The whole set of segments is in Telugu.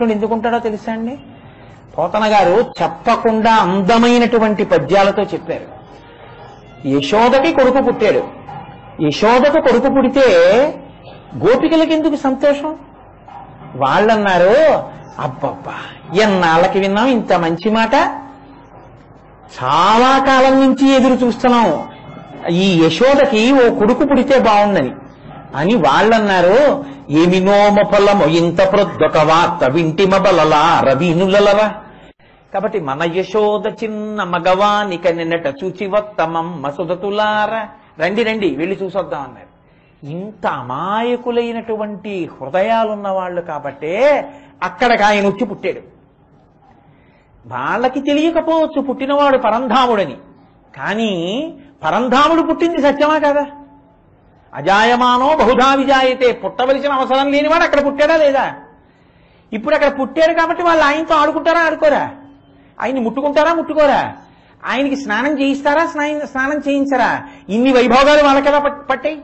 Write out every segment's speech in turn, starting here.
కృష్ణుడు ఎందుకుంటాడో తెలుసా అండి? పోతన గారు చెప్పకుండా అందమైనటువంటి పద్యాలతో చెప్పారు. యశోదకి కొడుకు పుట్టాడు. యశోదకు కొడుకు పుడితే గోపికలకి ఎందుకు సంతోషం? వాళ్ళన్నారు, అబ్బబ్బా ఎన్నాళ్ళకి విన్నాం ఇంత మంచి మాట, చాలా కాలం నుంచి ఎదురు చూస్తున్నాం, ఈ యశోదకి ఓ కొడుకు పుడితే బాగుందని అని వాళ్ళన్నారు. ఏమి నోమ ఫలము ఇంత ప్రొద్దొక వార్త వింటిమ బలలా రవీనులరా. కాబట్టి మన యశోద చిన్న మగవానిక నిన్నట చూచివత్తమం మసుదతులారా, రండి రండి వెళ్ళి చూసొద్దాం అన్నారు. ఇంత అమాయకులైనటువంటి హృదయాలున్న వాళ్ళు కాబట్టే అక్కడికి ఆయన వచ్చి పుట్టాడు. వాళ్ళకి తెలియకపోవచ్చు పుట్టినవాడు పరంధాముడని, కానీ పరంధాముడు పుట్టింది సత్యమా కదా? అజాయమానో బహుధా విజాయతే, పుట్టవలసిన అవసరం లేనివాడు అక్కడ పుట్టాడా లేదా? ఇప్పుడు అక్కడ పుట్టాడు కాబట్టి వాళ్ళు ఆయనతో ఆడుకుంటారా ఆడుకోరా? ఆయన్ని ముట్టుకుంటారా ముట్టుకోరా? ఆయనకి స్నానం చేయిస్తారా స్నానం చేయించరా? ఇన్ని వైభోగాలు వాళ్ళకెలా పట్టాయి?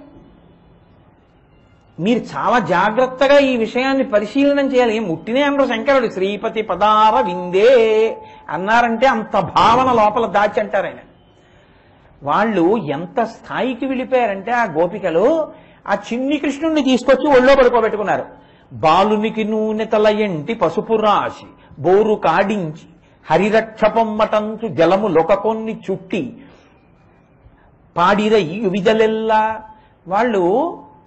మీరు చాలా జాగ్రత్తగా ఈ విషయాన్ని పరిశీలనం చేయాలి. ముట్టినే అన్నారు శంకరుడు, శ్రీపతి పదార విందే అన్నారంటే అంత భావన లోపల దాచి అంటారు ఆయన. వాళ్ళు ఎంత స్థాయికి వెళ్ళిపోయారంటే ఆ గోపికలు ఆ చిన్ని కృష్ణుణ్ణి తీసుకొచ్చి ఒళ్ళో పడుకోబెట్టుకున్నారు. బాలునికి నూనె తలయంటి పసుపు రాసి బోరు కాడించి హరిరక్షపమ్మటంచు జలము లొకకొన్ని చుట్టి పాడిర విదలెల్లా. వాళ్ళు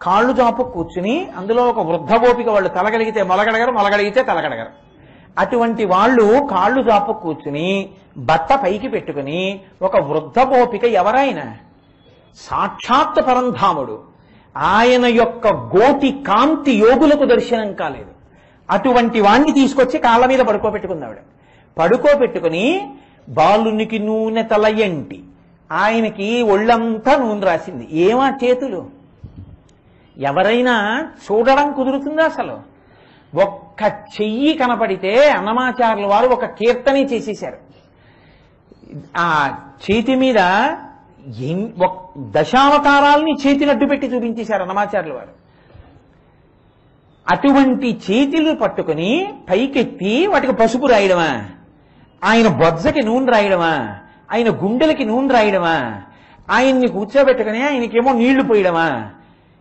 కాళ్ళు చాపు కూర్చుని అందులో ఒక వృద్ధ గోపిక, వాళ్ళు తలగలిగితే మొలగడగరు, మొలగడిగితే తలగడగరు, అటువంటి వాళ్ళు కాళ్ళు చాపు కూర్చుని బట్ట పైకి పెట్టుకుని ఒక వృద్ధ గోపిక ఎవరైనా సాక్షాత్ పరంధాముడు, ఆయన యొక్క గోటి కాంతి యోగులకు దర్శనం కాలేదు. అటువంటి వాణ్ణి తీసుకొచ్చి కాళ్ళ మీద పడుకోబెట్టుకున్నాడు. పడుకోబెట్టుకుని బాలునికి నూనె తలయంటి, ఆయనకి ఒళ్ళంతా నూనె రాసింది. ఏమా చేతులు? ఎవరైనా చూడడం కుదురుతుందా అసలు? ఒక్క చెయ్యి కనపడితే అన్నమాచార్యుల వారు ఒక కీర్తనే చేసేశారు. ఆ చేతి మీద దశావతారాల్ని చేతిని అడ్డు పెట్టి చూపించేశారు అన్నమాచార్యుల వారు. అటువంటి చేతులు పట్టుకుని పైకెత్తి వాటికి పసుపు రాయడమా? ఆయన బొజ్జకి నూనె రాయడమా? ఆయన గుండెలకి నూనె రాయడమా? ఆయన్ని కూర్చోబెట్టుకుని ఆయనకేమో నీళ్లు పోయడమా?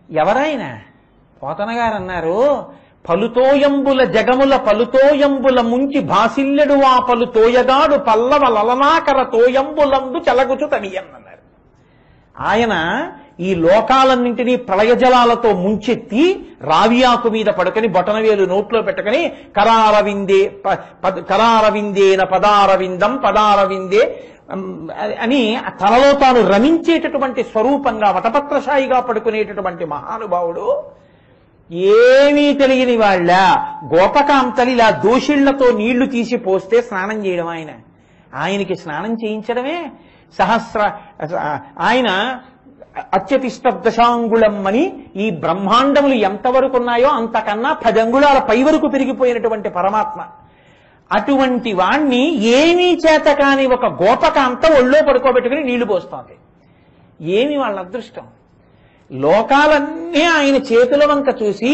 ఎవరైనా? పోతన గారు అన్నారు, పలుతోయంబుల జగముల పలుతోయంబుల ముంచి భాసిల్లెడు ఆ పలుతోయగాడు పల్లవ లలనాకర తోయంబులందు చెలగుచు తనియన్నారు. ఆయన ఈ లోకాలన్నింటినీ ప్రళయజలాలతో ముంచెత్తి రావియాకు మీద పడుకొని బొటనవేలు నోట్లో పెట్టుకుని కరారవిందేన పదారవిందం పదారవిందే అని తనలో తాను రమించేటటువంటి స్వరూపంగా వటపత్రశాయిగా పడుకునేటటువంటి మహానుభావుడు. ఏమీ తెలియని వాళ్ళ గోపకాంతలు ఇలా దోషిళ్లతో నీళ్లు తీసి పోస్తే స్నానం చేయడం ఆయనకి స్నానం చేయించడమే ఆయన అత్యతిష్టదశాంగుళం అని ఈ బ్రహ్మాండములు ఎంతవరకు ఉన్నాయో అంతకన్నా 10 అంగుళాల పై వరకు పెరిగిపోయినటువంటి పరమాత్మ. అటువంటి వాణ్ణి ఏమీ చేత కాని ఒక గోపకాంత ఒళ్ళో పడుకోబెట్టుకుని నీళ్లు పోస్తోంది. ఏమి వాళ్ళ అదృష్టం! లోకాలన్నీ ఆయన చేతుల వంక చూసి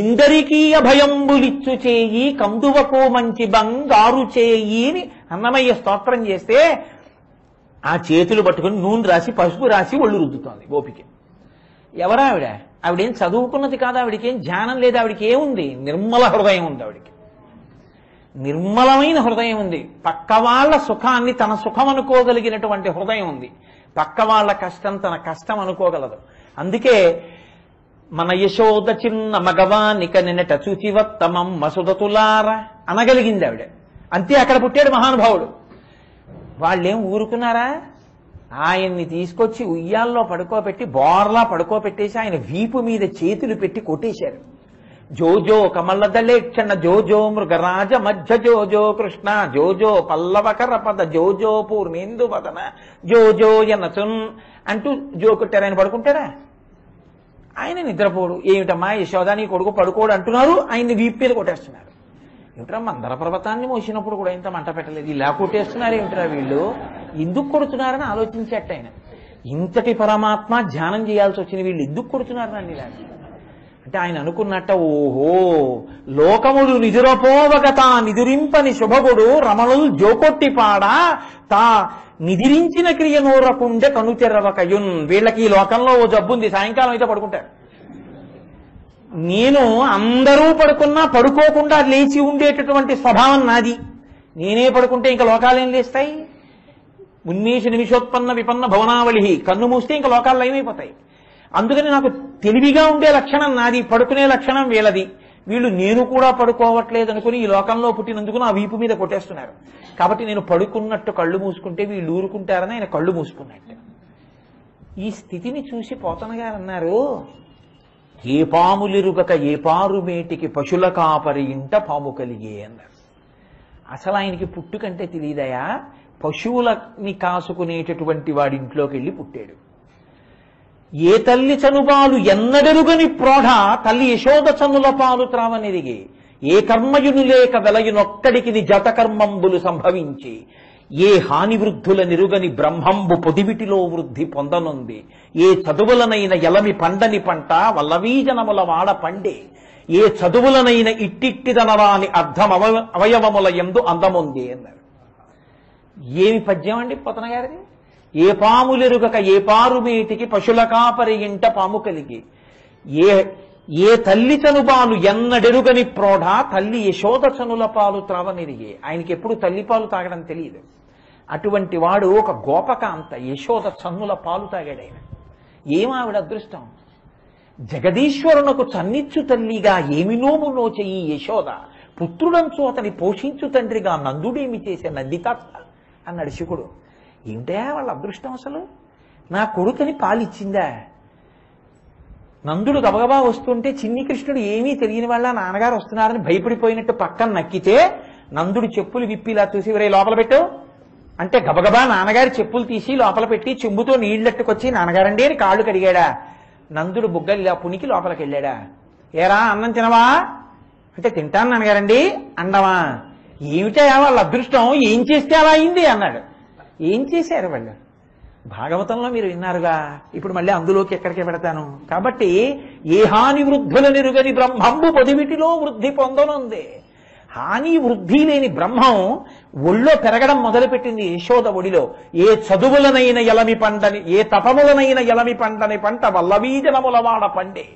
ఇందరికీ అభయంబులిచ్చు చేయి కందువకు మంచి బంగారు చేయి అని అన్నమయ్య స్తోత్రం చేస్తే ఆ చేతులు పట్టుకుని నూనె రాసి పసుపు రాసి ఒళ్ళు రుద్దుతోంది గోపిక. ఎవరావిడ? ఆవిడేం చదువుకున్నది కాదు, ఆవిడకేం ధ్యానం లేదు, ఆవిడికి ఏముంది? నిర్మల హృదయం ఉంది. ఆవిడికి నిర్మలమైన హృదయం ఉంది. పక్క వాళ్ళ సుఖాన్ని తన సుఖం అనుకోగలిగినటువంటి హృదయం ఉంది. పక్క వాళ్ళ కష్టం తన కష్టం అనుకోగలదు. అందుకే మన యశోద చిన్న మగవానిక నిన్నట చూచివత్తమం మసుదతులారా అనగలిగింది ఆవిడ. అంతే, అక్కడ పుట్టాడు మహానుభావుడు. వాళ్ళేం ఊరుకున్నారా? ఆయన్ని తీసుకొచ్చి ఉయ్యాల్లో పడుకోబెట్టి బోర్లా పడుకోబెట్టేసి ఆయన వీపు మీద చేతులు పెట్టి కొట్టేశారు. జోజో కమలదళేక్షణ జోజో మృగరాజ మధ్య జోజో కృష్ణ జోజో పల్లవకర పద జోజో పూర్ణేందు వదన జోజో ఎనచున్ అంటూ జో కొట్టారు. ఆయన పడుకుంటారా? ఆయన నిద్రపోడు. ఏమిటమ్మా యశోదా నీ కొడుకు పడుకోడు అంటున్నారు, ఆయన్ని వీపు మీద కొట్టేస్తున్నారు. ఏమిట్రా మందర పర్వతాన్ని మోసినప్పుడు కూడా ఇంత మంట పెట్టలేదు, ఇలా కొట్టేస్తున్నారు ఏమిట్రా వీళ్ళు, ఎందుకు కొడుతున్నారని ఆలోచించేట ఆయన. ఇంతటి పరమాత్మ ధ్యానం చేయాల్సి వచ్చిన వీళ్ళు ఎందుకు కొడుతున్నారు నన్ను ఇలా? అంటే ఆయన అనుకున్నట్ట, ఓహో లోకములు నిదురపోవగత నిదురింపని శుభగుడు రమణులు జోకొట్టిపాడా తా నిదిరించిన క్రియ నూరకుండే కనుతెరవకయున్. వీళ్ళకి ఈ లోకంలో ఓ జబ్బుంది, సాయంకాలం అయితే పడుకుంటారు. నేను అందరూ పడుకున్నా పడుకోకుండా లేచి ఉండేటటువంటి స్వభావం నాది. నేనే పడుకుంటే ఇంకా లోకాలేం లేస్తాయి? ఉన్మేష నిమిషోత్పన్న విపన్న భవనావళి, కన్ను మూస్తే ఇంకా లోకాలు లయమైపోతాయి. అందుకని నాకు తెలివిగా ఉండే లక్షణం నాది, పడుకునే లక్షణం వీళ్ళది. వీళ్ళు నేను కూడా పడుకోవట్లేదు అనుకుని ఈ లోకంలో పుట్టినందుకు నా వీపు మీద కొట్టేస్తున్నారు. కాబట్టి నేను పడుకున్నట్టు కళ్ళు మూసుకుంటే వీళ్ళు ఊరుకుంటారని ఆయన కళ్ళు మూసుకున్నట్టు. ఈ స్థితిని చూసి పోతన గారు అన్నారు, ఏ పాములిరుగక ఏ పారుమేటికి పశుల కాపరి ఇంట పాము కలిగే అన్నారు. అసలు ఆయనకి పుట్టుకంటే తెలియదయా, పశువులని కాసుకునేటటువంటి వాడింట్లోకి వెళ్ళి పుట్టాడు. ఏ తల్లి చనుబాలు ఎన్నడెరుగని ప్రోఢ తల్లి యశోద చనుల పాలు త్రావనెరిగి, ఏ కర్మయును లేక వెలయునొక్కడికి జత కర్మంబులు సంభవించి, ఏ హాని వృద్ధుల నిరుగని బ్రహ్మంబు పొదివిటిలో వృద్ధి పొందనుంది, ఏ చదువులనైన ఎలమి పండని పంట వల్లవీజనముల వాడ పండే, ఏ చదువులనైన ఇట్టిట్టిదనరాని అర్థం అవయవముల ఎందు అందముంది అన్నారు. ఏమి పద్యం అండి పోతన గారిది? ఏ పాములెరుగక ఏ పారుమేటికి పశుల కాపరి ఇంట పాము కలిగి, ఏ తల్లి చనుబాలు ఎన్నడెరుగని ప్రోఢ తల్లి యశోద చనుల పాలు త్రావనెరిగే. ఆయనకి ఎప్పుడు తల్లి పాలు తాగడం తెలియదు. అటువంటి వాడు ఒక గోపకాంత యశోద చన్నుల పాలు తాగాడు ఆయన. ఏమావిడ అదృష్టం! జగదీశ్వరునకు చన్నిచ్చు తల్లిగా ఏమి నోము నోచెయ్యి యశోద, పుత్రుడంచు అతని పోషించు తండ్రిగా నందుడేమి చేసే నందితాత అన్నాడు శివుడు. ఏమిటే వాళ్ళ అదృష్టం! అసలు నా కొడుకుని పాలిచ్చిందా? నందుడు గబగబా వస్తుంటే చిన్ని కృష్ణుడు ఏమీ తెలియని వాళ్ళ నాన్నగారు వస్తున్నారని భయపడిపోయినట్టు పక్కన నక్కితే నందుడు చెప్పులు విప్పిలా చూసి, ఒరే లోపల పెట్టు అంటే గబగబా నాన్నగారి చెప్పులు తీసి లోపల పెట్టి చెంబుతో నీళ్లెట్టుకొచ్చి, నాన్నగారండి అని కాళ్ళు కడిగాడా. నందుడు బుగ్గలు ఇలా పునికి లోపలికి వెళ్ళాడా. ఏరా అన్నం తినవా అంటే తింటాను నాన్నగారండి అండవా. ఏమిటా వాళ్ళ అదృష్టం, ఏం చేస్తే అలా అయింది అన్నాడు. ఏం చేశారు వాళ్ళు? భాగవతంలో మీరు విన్నారుగా, ఇప్పుడు మళ్ళీ అందులోకి ఎక్కడికి పెడతాను. కాబట్టి ఏ హాని వృద్ధుల నిరుగని బ్రహ్మంబు పొదివిటిలో వృద్ధి పొందనుంది. హాని వృద్ధి లేని బ్రహ్మం ఒళ్ళో పెరగడం మొదలుపెట్టింది యశోద ఒడిలో. ఏ చదువులనైన ఎలమి పండని, ఏ తపములనైన ఎలమి పండని పంట వల్లవీజనముల వాడ పండే,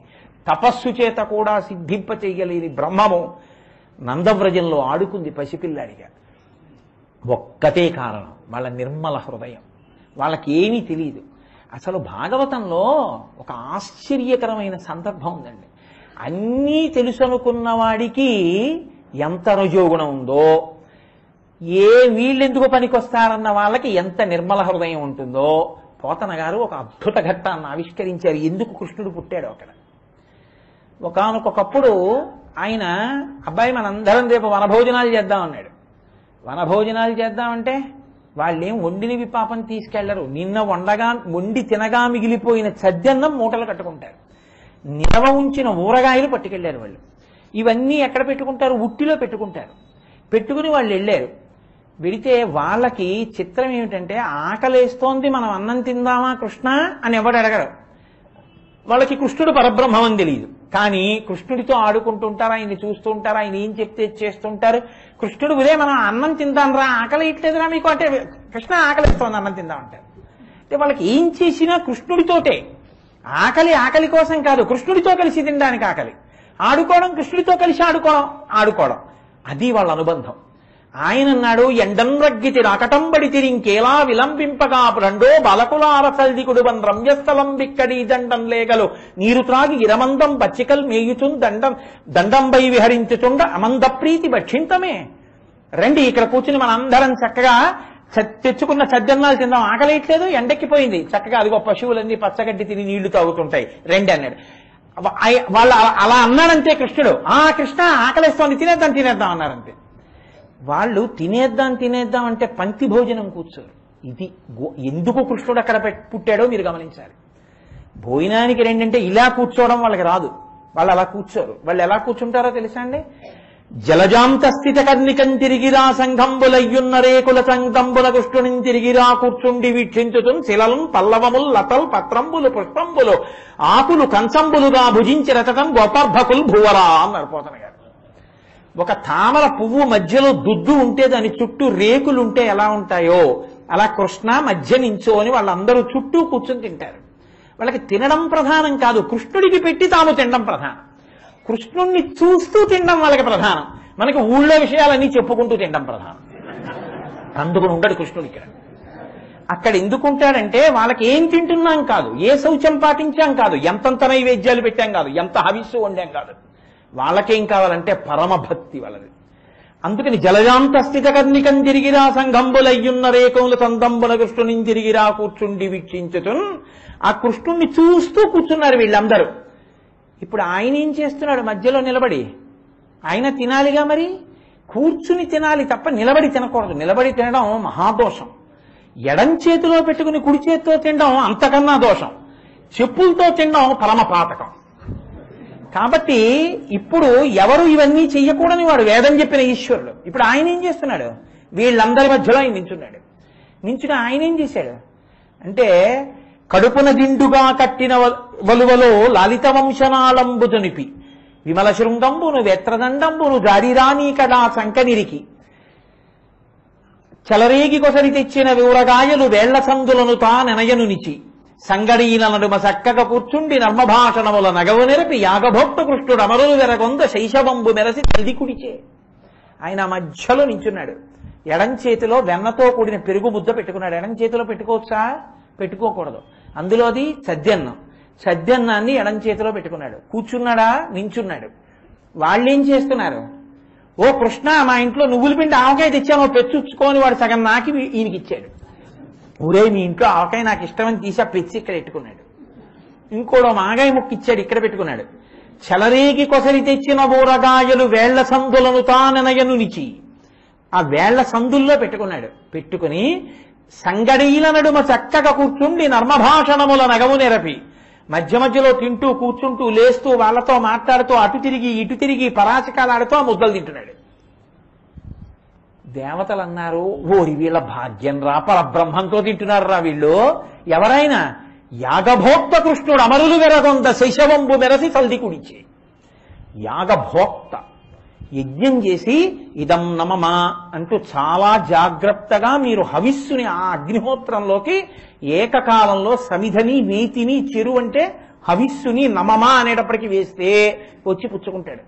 తపస్సు చేత కూడా సిద్ధింప చెయ్యలేని బ్రహ్మము నందవ్రజంలో ఆడుకుంది పసిపిల్లాడిగా. ఒక్కటే కారణం, వాళ్ళ నిర్మల హృదయం. వాళ్ళకి ఏమీ తెలియదు. అసలు భాగవతంలో ఒక ఆశ్చర్యకరమైన సందర్భం ఉందండి. అన్నీ తెలుసనుకున్న వాడికి ఎంత రజోగుణం ఉందో, వీళ్ళెందుకు పనికొస్తారన్న వాళ్ళకి ఎంత నిర్మల హృదయం ఉంటుందో పోతన గారు ఒక అద్భుత ఘట్టాన్ని ఆవిష్కరించారు. ఎందుకు కృష్ణుడు పుట్టాడు అక్కడ. ఒకానొకప్పుడు ఆయన, అబ్బాయి మనందరం రేపు వనభోజనాలు చేద్దాం అన్నాడు. వనభోజనాలు చేద్దామంటే వాళ్ళేం వండినవి పాపం తీసుకెళ్లరు. నిన్న వండి తినగా మిగిలిపోయిన చద్దన్నం మూటలు కట్టుకుంటారు. నిలవ ఉంచిన ఊరగాయలు పట్టుకెళ్లారు వాళ్ళు. ఇవన్నీ ఎక్కడ పెట్టుకుంటారు? ఉట్టిలో పెట్టుకుంటారు. పెట్టుకుని వాళ్ళు వెళ్ళారు. వెడితే వాళ్ళకి చిత్రం ఏమిటంటే, ఆకలేస్తోంది, మనం అన్నం తిందామా కృష్ణ అని ఎవడు అడగరు. వాళ్ళకి కృష్ణుడు పరబ్రహ్మం అని తెలియదు. కానీ కృష్ణుడితో ఆడుకుంటుంటారు, ఆయన్ని చూస్తూ ఉంటారు, ఆయన ఏం చెప్తే చేస్తుంటారు. కృష్ణుడు ఉదయం మనం అన్నం తిందాంరా, ఆకలి ఇట్లేదురా మీకు అంటే, కృష్ణ ఆకలిస్తోంది అన్నం తిందామంటారు. అంటే వాళ్ళకి ఏం చేసినా కృష్ణుడితోటే. ఆకలి కోసం కాదు, కృష్ణుడితో కలిసి తినడానికి ఆకలి. ఆడుకోవడం, కృష్ణుడితో కలిసి ఆడుకోవడం అది వాళ్ళ అనుబంధం. ఆయన అన్నాడు, ఎండం రగ్గితి రాకటంబడి తిరింకేలా విలంబింపగా రెండో బలకులార సల్దికుడుబన్ రమ్యస్థలం బిక్కడి దండం లేగలు నీరు త్రాగి ఇరమందం పచ్చికల్ మేయుచున్ దండంబై విహరించుచుండ అమంద ప్రీతి భక్షింతమే. రండి ఇక్కడ కూర్చుని మనందరం చక్కగా తెచ్చుకున్న సజ్జన్నాలు తిందాం. ఆకలేయట్లేదు, ఎండెక్కిపోయింది, చక్కగా అదిగో పశువులన్నీ పచ్చగడ్డి తిని నీళ్లు తాగుతుంటాయి, రండి అన్నాడు. వాళ్ళు అలా అన్నారంతే కృష్ణుడు. కృష్ణ ఆకలిస్తోంది, తినేద్దాం అన్నారంతే. వాళ్ళు తినేద్దాం అంటే పంక్తి భోజనం కూర్చోరు. ఇది ఎందుకు కృష్ణుడు అక్కడ పుట్టాడో మీరు గమనించాలి. భోజనానికి రెండంటే ఇలా కూర్చోవడం వాళ్ళకి రాదు. వాళ్ళు అలా కూర్చోరు. వాళ్ళు ఎలా కూర్చుంటారో తెలుసా అండి? జలజాంతస్థిత కర్ణికం తిరిగిరా సంఘంబులయ్యున్న రేకుల సంతంబుల కృష్ణుని తిరిగిరా కూర్చుండి వీక్షించుతున్ శిలలు పల్లవముల్ లతల్ పత్రంబులు పుష్పంబులు ఆకులు కంచంబులుగా భుజించి రచటం గోపర్భకుల్ భూవరా అన్నారు పోతన గారు. ఒక తామర పువ్వు మధ్యలో దుద్దు ఉంటే దాని చుట్టూ రేకులుంటే ఎలా ఉంటాయో అలా కృష్ణ మధ్య నించో అని వాళ్ళందరూ చుట్టూ కూర్చుని తింటారు. వాళ్ళకి తినడం ప్రధానం కాదు, కృష్ణుడికి పెట్టి తాము తినడం ప్రధానం. కృష్ణుణ్ణి చూస్తూ తినడం వాళ్ళకి ప్రధానం. మనకి ఊళ్ళో విషయాలన్నీ చెప్పుకుంటూ తినడం ప్రధానం. అందుకుని ఉండడు కృష్ణుడు ఇక్కడ. అక్కడ ఎందుకుంటాడంటే వాళ్ళకి ఏం తింటున్నాం కాదు, ఏ శౌచం పాటించాం కాదు, ఎంతంత నైవేద్యాలు పెట్టాం కాదు, ఎంత హవిస్సు వండాం కాదు. వాళ్ళకేం కావాలంటే పరమభక్తి వాళ్ళది. అందుకని జలజాంత స్థిత కర్ణికం తిరిగిరా సంఘంబులయ్యున్న రేకములు సంతంబుల కృష్ణుని తిరిగిరా కూర్చుండి వీక్షించుతున్. ఆ కృష్ణుణ్ణి చూస్తూ కూర్చున్నారు వీళ్ళందరూ. ఇప్పుడు ఆయన ఏం చేస్తున్నాడు? మధ్యలో నిలబడి ఆయన తినాలిగా, మరి కూర్చుని తినాలి తప్ప నిలబడి తినకూడదు. నిలబడి తినడం మహాదోషం. ఎడం చేతిలో పెట్టుకుని కుడి చేతితో తినడం అంతకన్నా దోషం. చెప్పులతో తినడం పరమపాతకం. కాబట్టి ఇప్పుడు ఎవరు ఇవన్నీ చెయ్యకూడని వాడు వేదం చెప్పిన ఈశ్వరుడు. ఇప్పుడు ఆయన ఏం చేస్తున్నాడు? వీళ్ళందరి మధ్యలో ఆయన నించున్నాడు. నించుని ఆయన ఏం చేశాడు అంటే కడుపున దిండుగా కట్టిన వలువలో లలిత వంశనాళంబు జనిపి విమల శృంగంబును వెత్రదండంబును జారిరాణి కడా సంకనిరికి చలరేగి కొసరి తెచ్చిన వివరగాయలు వేళ్ల సందులను తా నెనయను నిచి సంగడీల నడుమ చక్కగా కూర్చుండి నర్మభాషణముల నగవు నెరపి యాగభోక్త కృష్ణుడు అమరులు వెరగొంద శైశవంబు మెరసి తల్లి కుడిచే. ఆయన మధ్యలో నించున్నాడు. ఎడం చేతిలో వెన్నతో కూడిన పెరుగు ముద్ద పెట్టుకున్నాడు. ఎడం చేతిలో పెట్టుకోవచ్చా? పెట్టుకోకూడదు. అందులోది సద్యన్నం. సద్యన్నాన్ని ఎడం చేతిలో పెట్టుకున్నాడు. కూర్చున్నాడా? నించున్నాడు. వాళ్ళేం చేస్తున్నారు? ఓ కృష్ణ, మా ఇంట్లో నువ్వుల పిండి ఆవకాయ తెచ్చామో పెచ్చుచ్చుకొని వాడు సగం నాకి ఈయనకి ఇచ్చాడు. ఊరే మీ ఇంట్లో ఆవకాయ నాకు ఇష్టమని తీసా పెచ్చి ఇక్కడ పెట్టుకున్నాడు. ఇంకోడో మాగాయ ముక్కు ఇచ్చాడు, ఇక్కడ పెట్టుకున్నాడు. చలరేగి కొసరి తెచ్చిన ఊరగాయలు వేళ్ల సందులను తానెనయను నిచి ఆ వేళ్ల సందుల్లో పెట్టుకున్నాడు. పెట్టుకుని సంగడీల నడుమ చక్కగా కూర్చుండి నర్మభాషణముల నగవు నెరపి మధ్య మధ్యలో తింటూ కూర్చుంటూ లేస్తూ వాళ్లతో మాట్లాడుతూ అటు తిరిగి ఇటు తిరిగి పరాచకాలాడుతూ ఆ ముద్దలు తింటున్నాడు. దేవతలు అన్నారు, ఓరి వీళ్ళ భాగ్యం రా, పరబ్రహ్మంతో తింటున్నారు రా వీళ్ళు. ఎవరైనా యాగభోక్త కృష్ణుడు అమరులు వెరగొంద శైశవంబు మెరసి తల్లి కుడిచే. యాగభోక్త యజ్ఞం చేసి ఇదం నమమా అంటూ చాలా జాగ్రత్తగా మీరు హవిస్సుని ఆ అగ్నిహోత్రంలోకి ఏకకాలంలో సమిధని నేతిని చెరు అంటే హవిస్సుని నమమా అనేటప్పటికీ వేస్తే వచ్చి పుచ్చుకుంటాడు.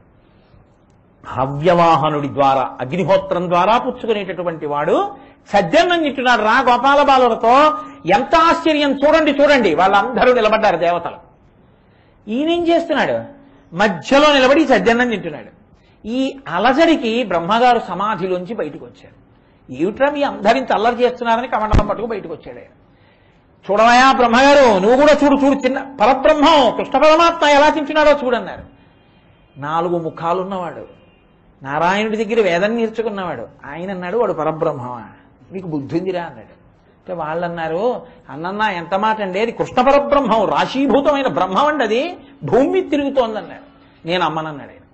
హవ్యవాహనుడి ద్వారా అగ్నిహోత్రం ద్వారా పుచ్చుకునేటటువంటి వాడు సజ్జన్నం తింటున్నాడు రా గోపాల బాలులతో. ఎంత ఆశ్చర్యం! చూడండి చూడండి, వాళ్ళందరూ నిలబడ్డారు దేవతలు. ఈయనేం చేస్తున్నాడు? మధ్యలో నిలబడి సజ్జన్నం తింటున్నాడు. ఈ అలజడికి బ్రహ్మగారు సమాధిలోంచి బయటకు వచ్చారు. ఏమిట్రా మీ అందరింత అల్లరి చేస్తున్నారని కమండలం పట్టుకు బయటకు వచ్చాడు. చూడవయా బ్రహ్మగారు, నువ్వు కూడా చూడు చూడు, చిన్న పరబ్రహ్మం కృష్ణ పరమాత్మ ఎలా తింటున్నాడో చూడన్నారు. 4 ముఖాలున్నవాడు, నారాయణుడి దగ్గర వేదం నేర్చుకున్నవాడు. ఆయన అన్నాడు, వాడు పరబ్రహ్మమా, నీకు బుద్ధి ఉందిరా అన్నాడు. అంటే వాళ్ళు అన్నారు, అన్నన్నా ఎంత మాట అండి, అది కృష్ణ పరబ్రహ్మం, రాశీభూతమైన బ్రహ్మం అండి, అది భూమి తిరుగుతోందన్నాడు. నేను అమ్మనన్నాడు. ఆయన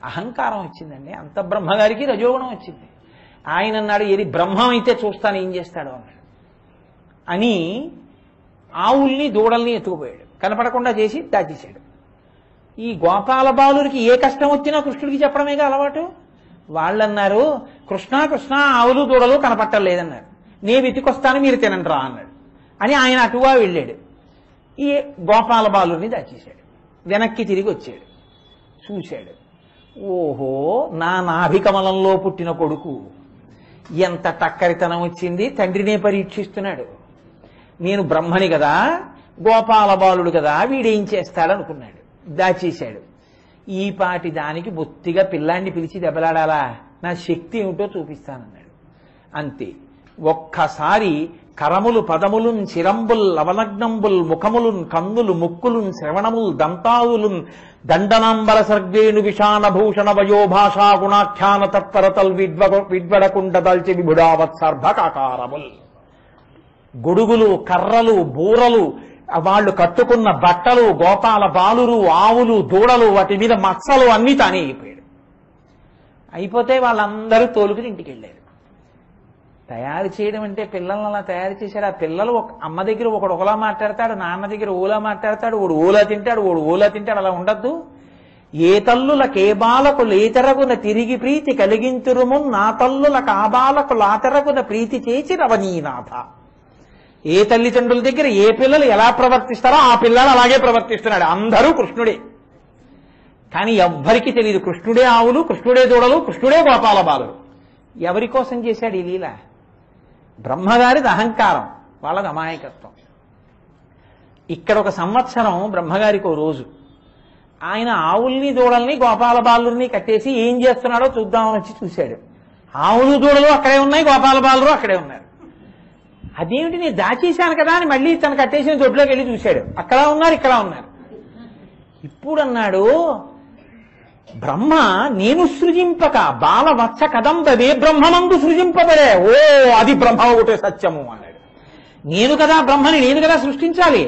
అహంకారం వచ్చిందండి, అంత బ్రహ్మగారికి రజోగుణం వచ్చింది. ఆయన అన్నాడు, ఏది బ్రహ్మం అయితే చూస్తాను ఏం చేస్తాడు అన్నాడు. అని ఆవుల్ని దూడల్ని ఎత్తుకుపోయాడు, కనపడకుండా చేసి దాచేశాడు. ఈ గోపాల బాలుడికి ఏ కష్టం వచ్చినా కృష్ణుడికి చెప్పడమేగా అలవాటు. వాళ్ళన్నారు, కృష్ణ కృష్ణ ఆవులు దూడలు కనపట్టలేదన్నారు. నేను వెతికొస్తాను మీరు తినండి రా అన్నాడు. అని ఆయన అటుగా వెళ్ళాడు. ఈ గోపాల బాలుడిని దాచేశాడు. వెనక్కి తిరిగి వచ్చాడు, చూశాడు. ఓహో, నా నాభికమలంలో పుట్టిన కొడుకు, ఎంత టక్కరితనం వచ్చింది, తండ్రినే పరీక్షిస్తున్నాడు. నేను బ్రహ్మని కదా, గోపాల బాలుడు కదా, వీడేం చేస్తాడనుకున్నాడు. దాచేశాడు. ఈ పాటి దానికి బొత్తిగా పిల్లాన్ని పిలిచి దెబ్బలాడాలా, నా శక్తి ఏమిటో చూపిస్తానన్నాడు. అంతే, ఒక్కసారి కరములు పదములున్ చిరంబుల్ లవలగ్నంబుల్ ముఖములున్ కన్నులు ముక్కులున్ శ్రవణముల్ దంతాదులున్ దండనాంబర సర్గేణు విషాణభూషణ వయోభాషా గుణాఖ్యాన తత్పరతల్ విడ్వడకుండ దల్చి విభుడావత్సర్భకాకారముల్ గొడుగులు కర్రలు బూరలు వాళ్ళు కట్టుకున్న బట్టలు గోపాల బాలురు ఆవులు దూడలు వాటి మీద మచ్చలు అన్నీ తానే అయిపోయాడు. అయిపోతే వాళ్ళందరూ తోలుకుని ఇంటికి వెళ్ళారు. తయారు చేయడం అంటే పిల్లల్ని అలా తయారు చేశారు. ఆ పిల్లలు అమ్మ దగ్గర ఒకడు ఒకలా మాట్లాడతాడు, నాన్న దగ్గర ఓలా మాట్లాడతాడు, ఓడు ఓలా తింటాడు, ఓడు ఓలా తింటాడు. అలా ఉండద్దు. ఏ తల్లుల కేబాలకు లేతరగున తిరిగి ప్రీతి కలిగింతురుము, నా తల్లుల కాబాలకు లాతరగున ప్రీతి చేసి రవనీనాథ. ఏ తల్లిదండ్రుల దగ్గర ఏ పిల్లలు ఎలా ప్రవర్తిస్తారో ఆ పిల్లలు అలాగే ప్రవర్తిస్తున్నాడు. అందరూ కృష్ణుడే. కానీ ఎవ్వరికీ తెలియదు కృష్ణుడే ఆవులు, కృష్ణుడే దూడలు, కృష్ణుడే గోపాల బాలుడు. ఎవరి కోసం చేశాడు ఈ లీల? బ్రహ్మగారిది అహంకారం, వాళ్ళది అమాయకత్వం. ఇక్కడ ఒక సంవత్సరం బ్రహ్మగారికి ఓ రోజు ఆయన ఆవుల్ని దూడల్ని గోపాల బాలుని కట్టేసి ఏం చేస్తున్నాడో చూద్దామని వచ్చి చూశాడు. ఆవులు దూడలు అక్కడే ఉన్నాయి, గోపాల బాలురు అక్కడే ఉన్నారు. అదేమిటి, నేను దాచేశాను కదా అని మళ్ళీ తను కట్టేసిన దొడ్లోకి వెళ్ళి చూశాడు. అక్కడ ఉన్నారు, ఇక్కడ ఉన్నారు. ఇప్పుడు అన్నాడు, బ్రహ్మ నేను సృజింపక బాలవత్స కదంబవే బ్రహ్మనందు సృజింపబడే. ఓ అది బ్రహ్మ ఒకటే సత్యము అన్నాడు. నేను కదా బ్రహ్మని, నేను కదా సృష్టించాలి.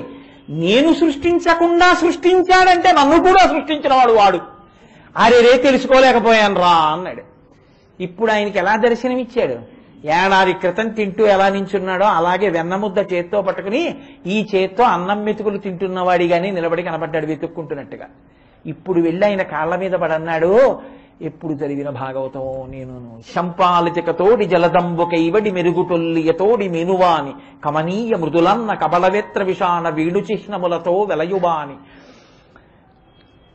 నేను సృష్టించకుండా సృష్టించాడంటే నన్ను కూడా సృష్టించిన వాడు. అరే తెలుసుకోలేకపోయాను రా అన్నాడు. ఇప్పుడు ఆయనకి ఎలా దర్శనమిచ్చాడు? ఏడాది క్రితం తింటూ ఎలా నించున్నాడో అలాగే వెన్నముద్ద చేత్తో పట్టుకుని ఈ చేత్తో అన్నం మెతుకులు తింటున్నవాడిగాని నిలబడి కనబడ్డాడు వెతుక్కుంటున్నట్టుగా. ఇప్పుడు వెళ్ళి ఆయన కాళ్ల మీద పడన్నాడు, ఎప్పుడు చదివిన భాగవతం నేను శంపాలితికతోడి జలదంబుకైవడి మెరుగుటొల్లియతోడి మెనువాని కమనీయ మృదులన్న కబలవేత్ర విషాణ వీడు చిహ్నములతో వెలయువాని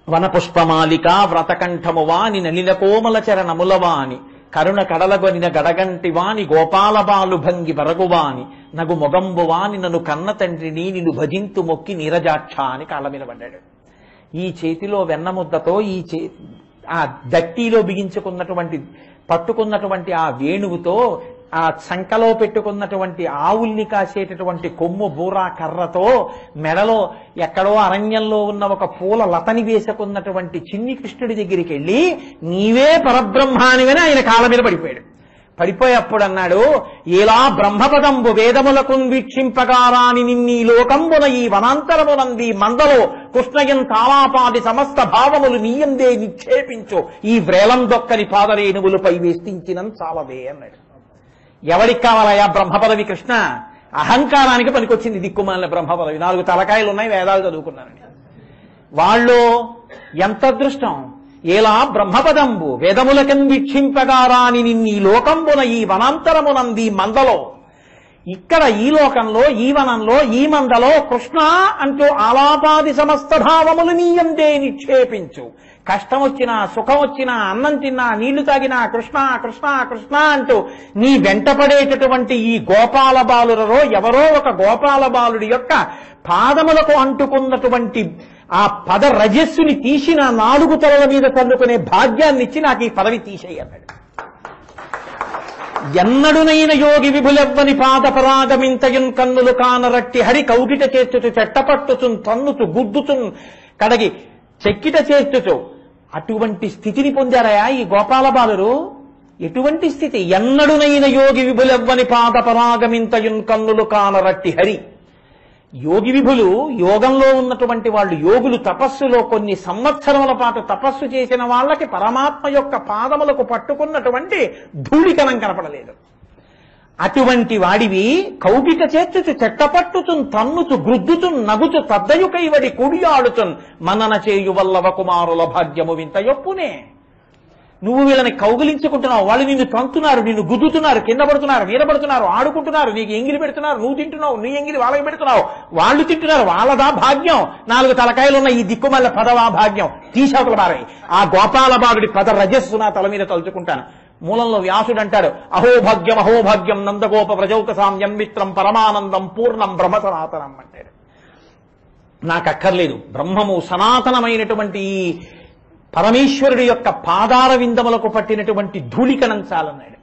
వనపుష్పమాలిక వ్రతకంఠము వాని నలిన కోమల చరణములవాని కరుణ కడలగొనిన గడగంటి వాని గోపాల బాలు భంగి వరగువాని నగు మొగంబు వాని నన్ను కన్న తండ్రిని నిన్ను భజింతు మొక్కి నీరజాక్ష అని కాళ్ళ మీద పడ్డాడు. ఈ చేతిలో వెన్నముద్దతో ఆ దట్టిలో బిగించుకున్నటువంటి పట్టుకున్నటువంటి ఆ వేణువుతో ఆ సంకలో పెట్టుకున్నటువంటి ఆవుల్ని కాసేటటువంటి కొమ్ము బూరా కర్రతో మెడలో ఎక్కడో అరణ్యంలో ఉన్న ఒక పూల లతని వేసుకున్నటువంటి చిన్ని కృష్ణుడి దగ్గరికి వెళ్ళి నీవే పరబ్రహ్మానివని ఆయన కాళ్ళ మీద పడిపోయాడు. పడిపోయేప్పుడు అన్నాడు, ఎలా బ్రహ్మపదంబు వేదములకు వీక్షింపగారాని నిన్నీ లోకంబున ఈ వనాంతరమునంది మందలో కృష్ణయం తాళాపాది సమస్త భావములు నీయందే నిక్షేపించు ఈ వ్రేలం దొక్కని పాదరేణువులపై వేష్టించినం చాలవే అన్నాడు. ఎవరికి కావాలయా బ్రహ్మపదవి? కృష్ణ అహంకారానికి పనికొచ్చింది దిక్కుమాలిన బ్రహ్మపదవి. 4 తలకాయలు ఉన్నాయి, వేదాలు చదువుకున్నానని. వాళ్ళు ఎంత అదృష్టం! ఎలా బ్రహ్మపదంబు వేదములకన్ వీక్షింపగారాని నిన్నీ లోకంబున ఈ వనాంతరమునంది మందలో. ఇక్కడ ఈ లోకంలో, ఈ వనంలో, ఈ మందలో కృష్ణ అంటూ ఆలాపాది సమస్త భావములు నీయందే నిక్షేపించు. కష్టం వచ్చినా, సుఖం వచ్చినా, అన్నం తిన్నా, నీళ్లు తాగినా కృష్ణ కృష్ణ కృష్ణ అంటూ నీ వెంటపడేటటువంటి ఈ గోపాల బాలులలో ఎవరో ఒక గోపాల బాలుడి యొక్క పాదములకు అంటుకున్నటువంటి ఆ పద రజస్సుని తీసిన 4 తలల మీద తన్నుకునే భాగ్యాన్ని ఇచ్చి నాకు ఈ పదవి తీసేయన్నాడు. ఎన్నడునైన యోగి విభులెవ్వని పాదపరాగమింతయున్ కన్నులు కానరట్టి హరి కౌగిట చేర్చుచు చెట్టపట్టుచున్ తన్నుచు గుద్దుచున్ కడగి చెక్కిట చేర్చుచు. అటువంటి స్థితిని పొందారయా ఈ గోపాల బాలురు. ఎటువంటి స్థితి? ఎన్నడునైన యోగి విభులెవ్వని పాదపరాగమింతయున్ కన్నులు కానరట్టి హరి. యోగి విభులు యోగంలో ఉన్నటువంటి వాళ్ళు, యోగులు తపస్సులో కొన్ని సంవత్సరముల పాటు తపస్సు చేసిన వాళ్ళకి పరమాత్మ యొక్క పాదములకు పట్టుకున్నటువంటి ధూళికణం కనపడలేదు. అటువంటి వాడివి కౌగిట చేర్చుచు చెట్టపట్టుచున్ తన్నుచు గుద్దుచున్ నగుచు తద్దయుకైవడి కుడియాడుచున్ మనన చేయు వల్లవ కుమారుల భాగ్యము వింత యొప్పునే. నువ్వు వీళ్ళని కౌగిలించుకుంటున్నావు, వాళ్ళు నిన్ను తంతున్నారు, నిన్ను గుద్దుతున్నారు, కింద పడుతున్నారు, మీద పడుతున్నారు, ఆడుకుంటున్నారు, నీకు ఎంగిలి పెడుతున్నారు, నువ్వు తింటున్నావు, నీ ఎంగిలి వాళ్ళకి పెడుతున్నావు, వాళ్ళు తింటున్నారు, వాళ్ళదా భాగ్యం. 4 తలకాయలు ఉన్న ఈ దిక్కుమల్ల పదవా భాగ్యం. తీసేవతల బారై ఆ గోపాల బాలుడి పద రజస్సు నా తల మీద తలుచుకుంటాను. మూలంలో వ్యాసుడు అంటాడు, అహోభాగ్యం నందగోప ప్రజౌక సామ్యం మిత్రం పరమానందం పూర్ణం బ్రహ్మ సనాతనం అంటాడు. నాకు అక్కర్లేదు, బ్రహ్మము సనాతనమైనటువంటి పరమేశ్వరుడి యొక్క పాదార విందములకు పట్టినటువంటి ధూళికణం చాలన్నాడు.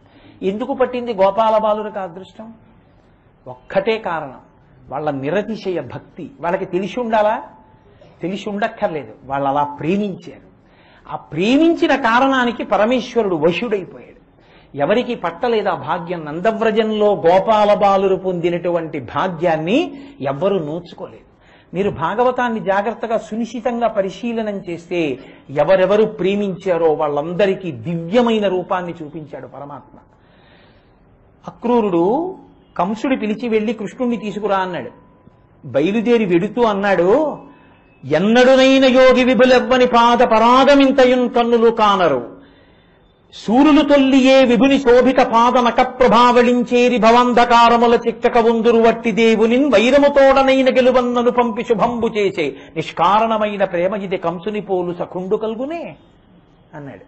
ఎందుకు పట్టింది గోపాల బాలుడికి అదృష్టం? ఒక్కటే కారణం, వాళ్ళ నిరతిశయ భక్తి. వాళ్ళకి తెలిసి ఉండాలా? తెలిసి ఉండక్కర్లేదు, వాళ్ళు అలా ప్రేమించారు. ఆ ప్రేమించిన కారణానికి పరమేశ్వరుడు వశుడైపోయాడు. ఎవరికి పట్టలేదు ఆ భాగ్యం. నందవ్రజంలో గోపాల బాలురు పొందినటువంటి భాగ్యాన్ని ఎవ్వరూ నోచుకోలేదు. మీరు భాగవతాన్ని జాగ్రత్తగా సునిశ్చితంగా పరిశీలనం చేస్తే ఎవరెవరు ప్రేమించారో వాళ్ళందరికీ దివ్యమైన రూపాన్ని చూపించాడు పరమాత్మ. అక్రూరుడు కంసుడి పిలిచి వెళ్ళి కృష్ణుణ్ణి తీసుకురా అన్నాడు. బయలుదేరి వెడుతూ అన్నాడు, ఎన్నడునైన యోగి విభులెవ్వని పాద పరాగమింతయున్ కన్నులు కానరు, సూరులు తొల్లియే విభుని శోభిత పాదనక ప్రభావళించేరి భవంధకారముల చిక్కక ఉందురు వట్టి దేవునిన్ వైరముతోడనైన గెలువన్నను పంపి శుభంబు చేసే నిష్కారణమైన ప్రేమ ఇది కంసుని పోలు సఖుండు కల్గునే అన్నాడు.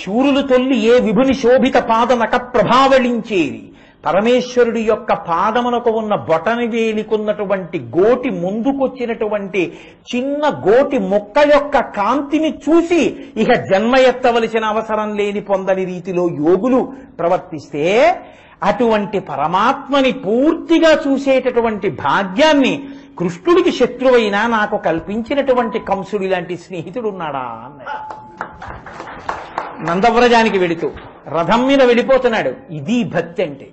శూరులు తొల్లి ఏ విభుని శోభిత పాదనక ప్రభావళించేరి, పరమేశ్వరుడి యొక్క పాదమునకు ఉన్న బొటని వేలికున్నటువంటి గోటి ముందుకొచ్చినటువంటి చిన్న గోటి మొక్క యొక్క కాంతిని చూసి ఇక జన్మ ఎత్తవలసిన అవసరం లేని పొందని రీతిలో యోగులు ప్రవర్తిస్తే అటువంటి పరమాత్మని పూర్తిగా చూసేటటువంటి భాగ్యాన్ని కృష్ణుడికి శత్రువైనా నాకు కల్పించినటువంటి కంసుడి లాంటి స్నేహితుడు ఉన్నాడా అన్నాడు. నందవ్రజానికి వెళుతూ రథం మీద వెళ్ళిపోతున్నాడు. ఇది భక్తి అంటే.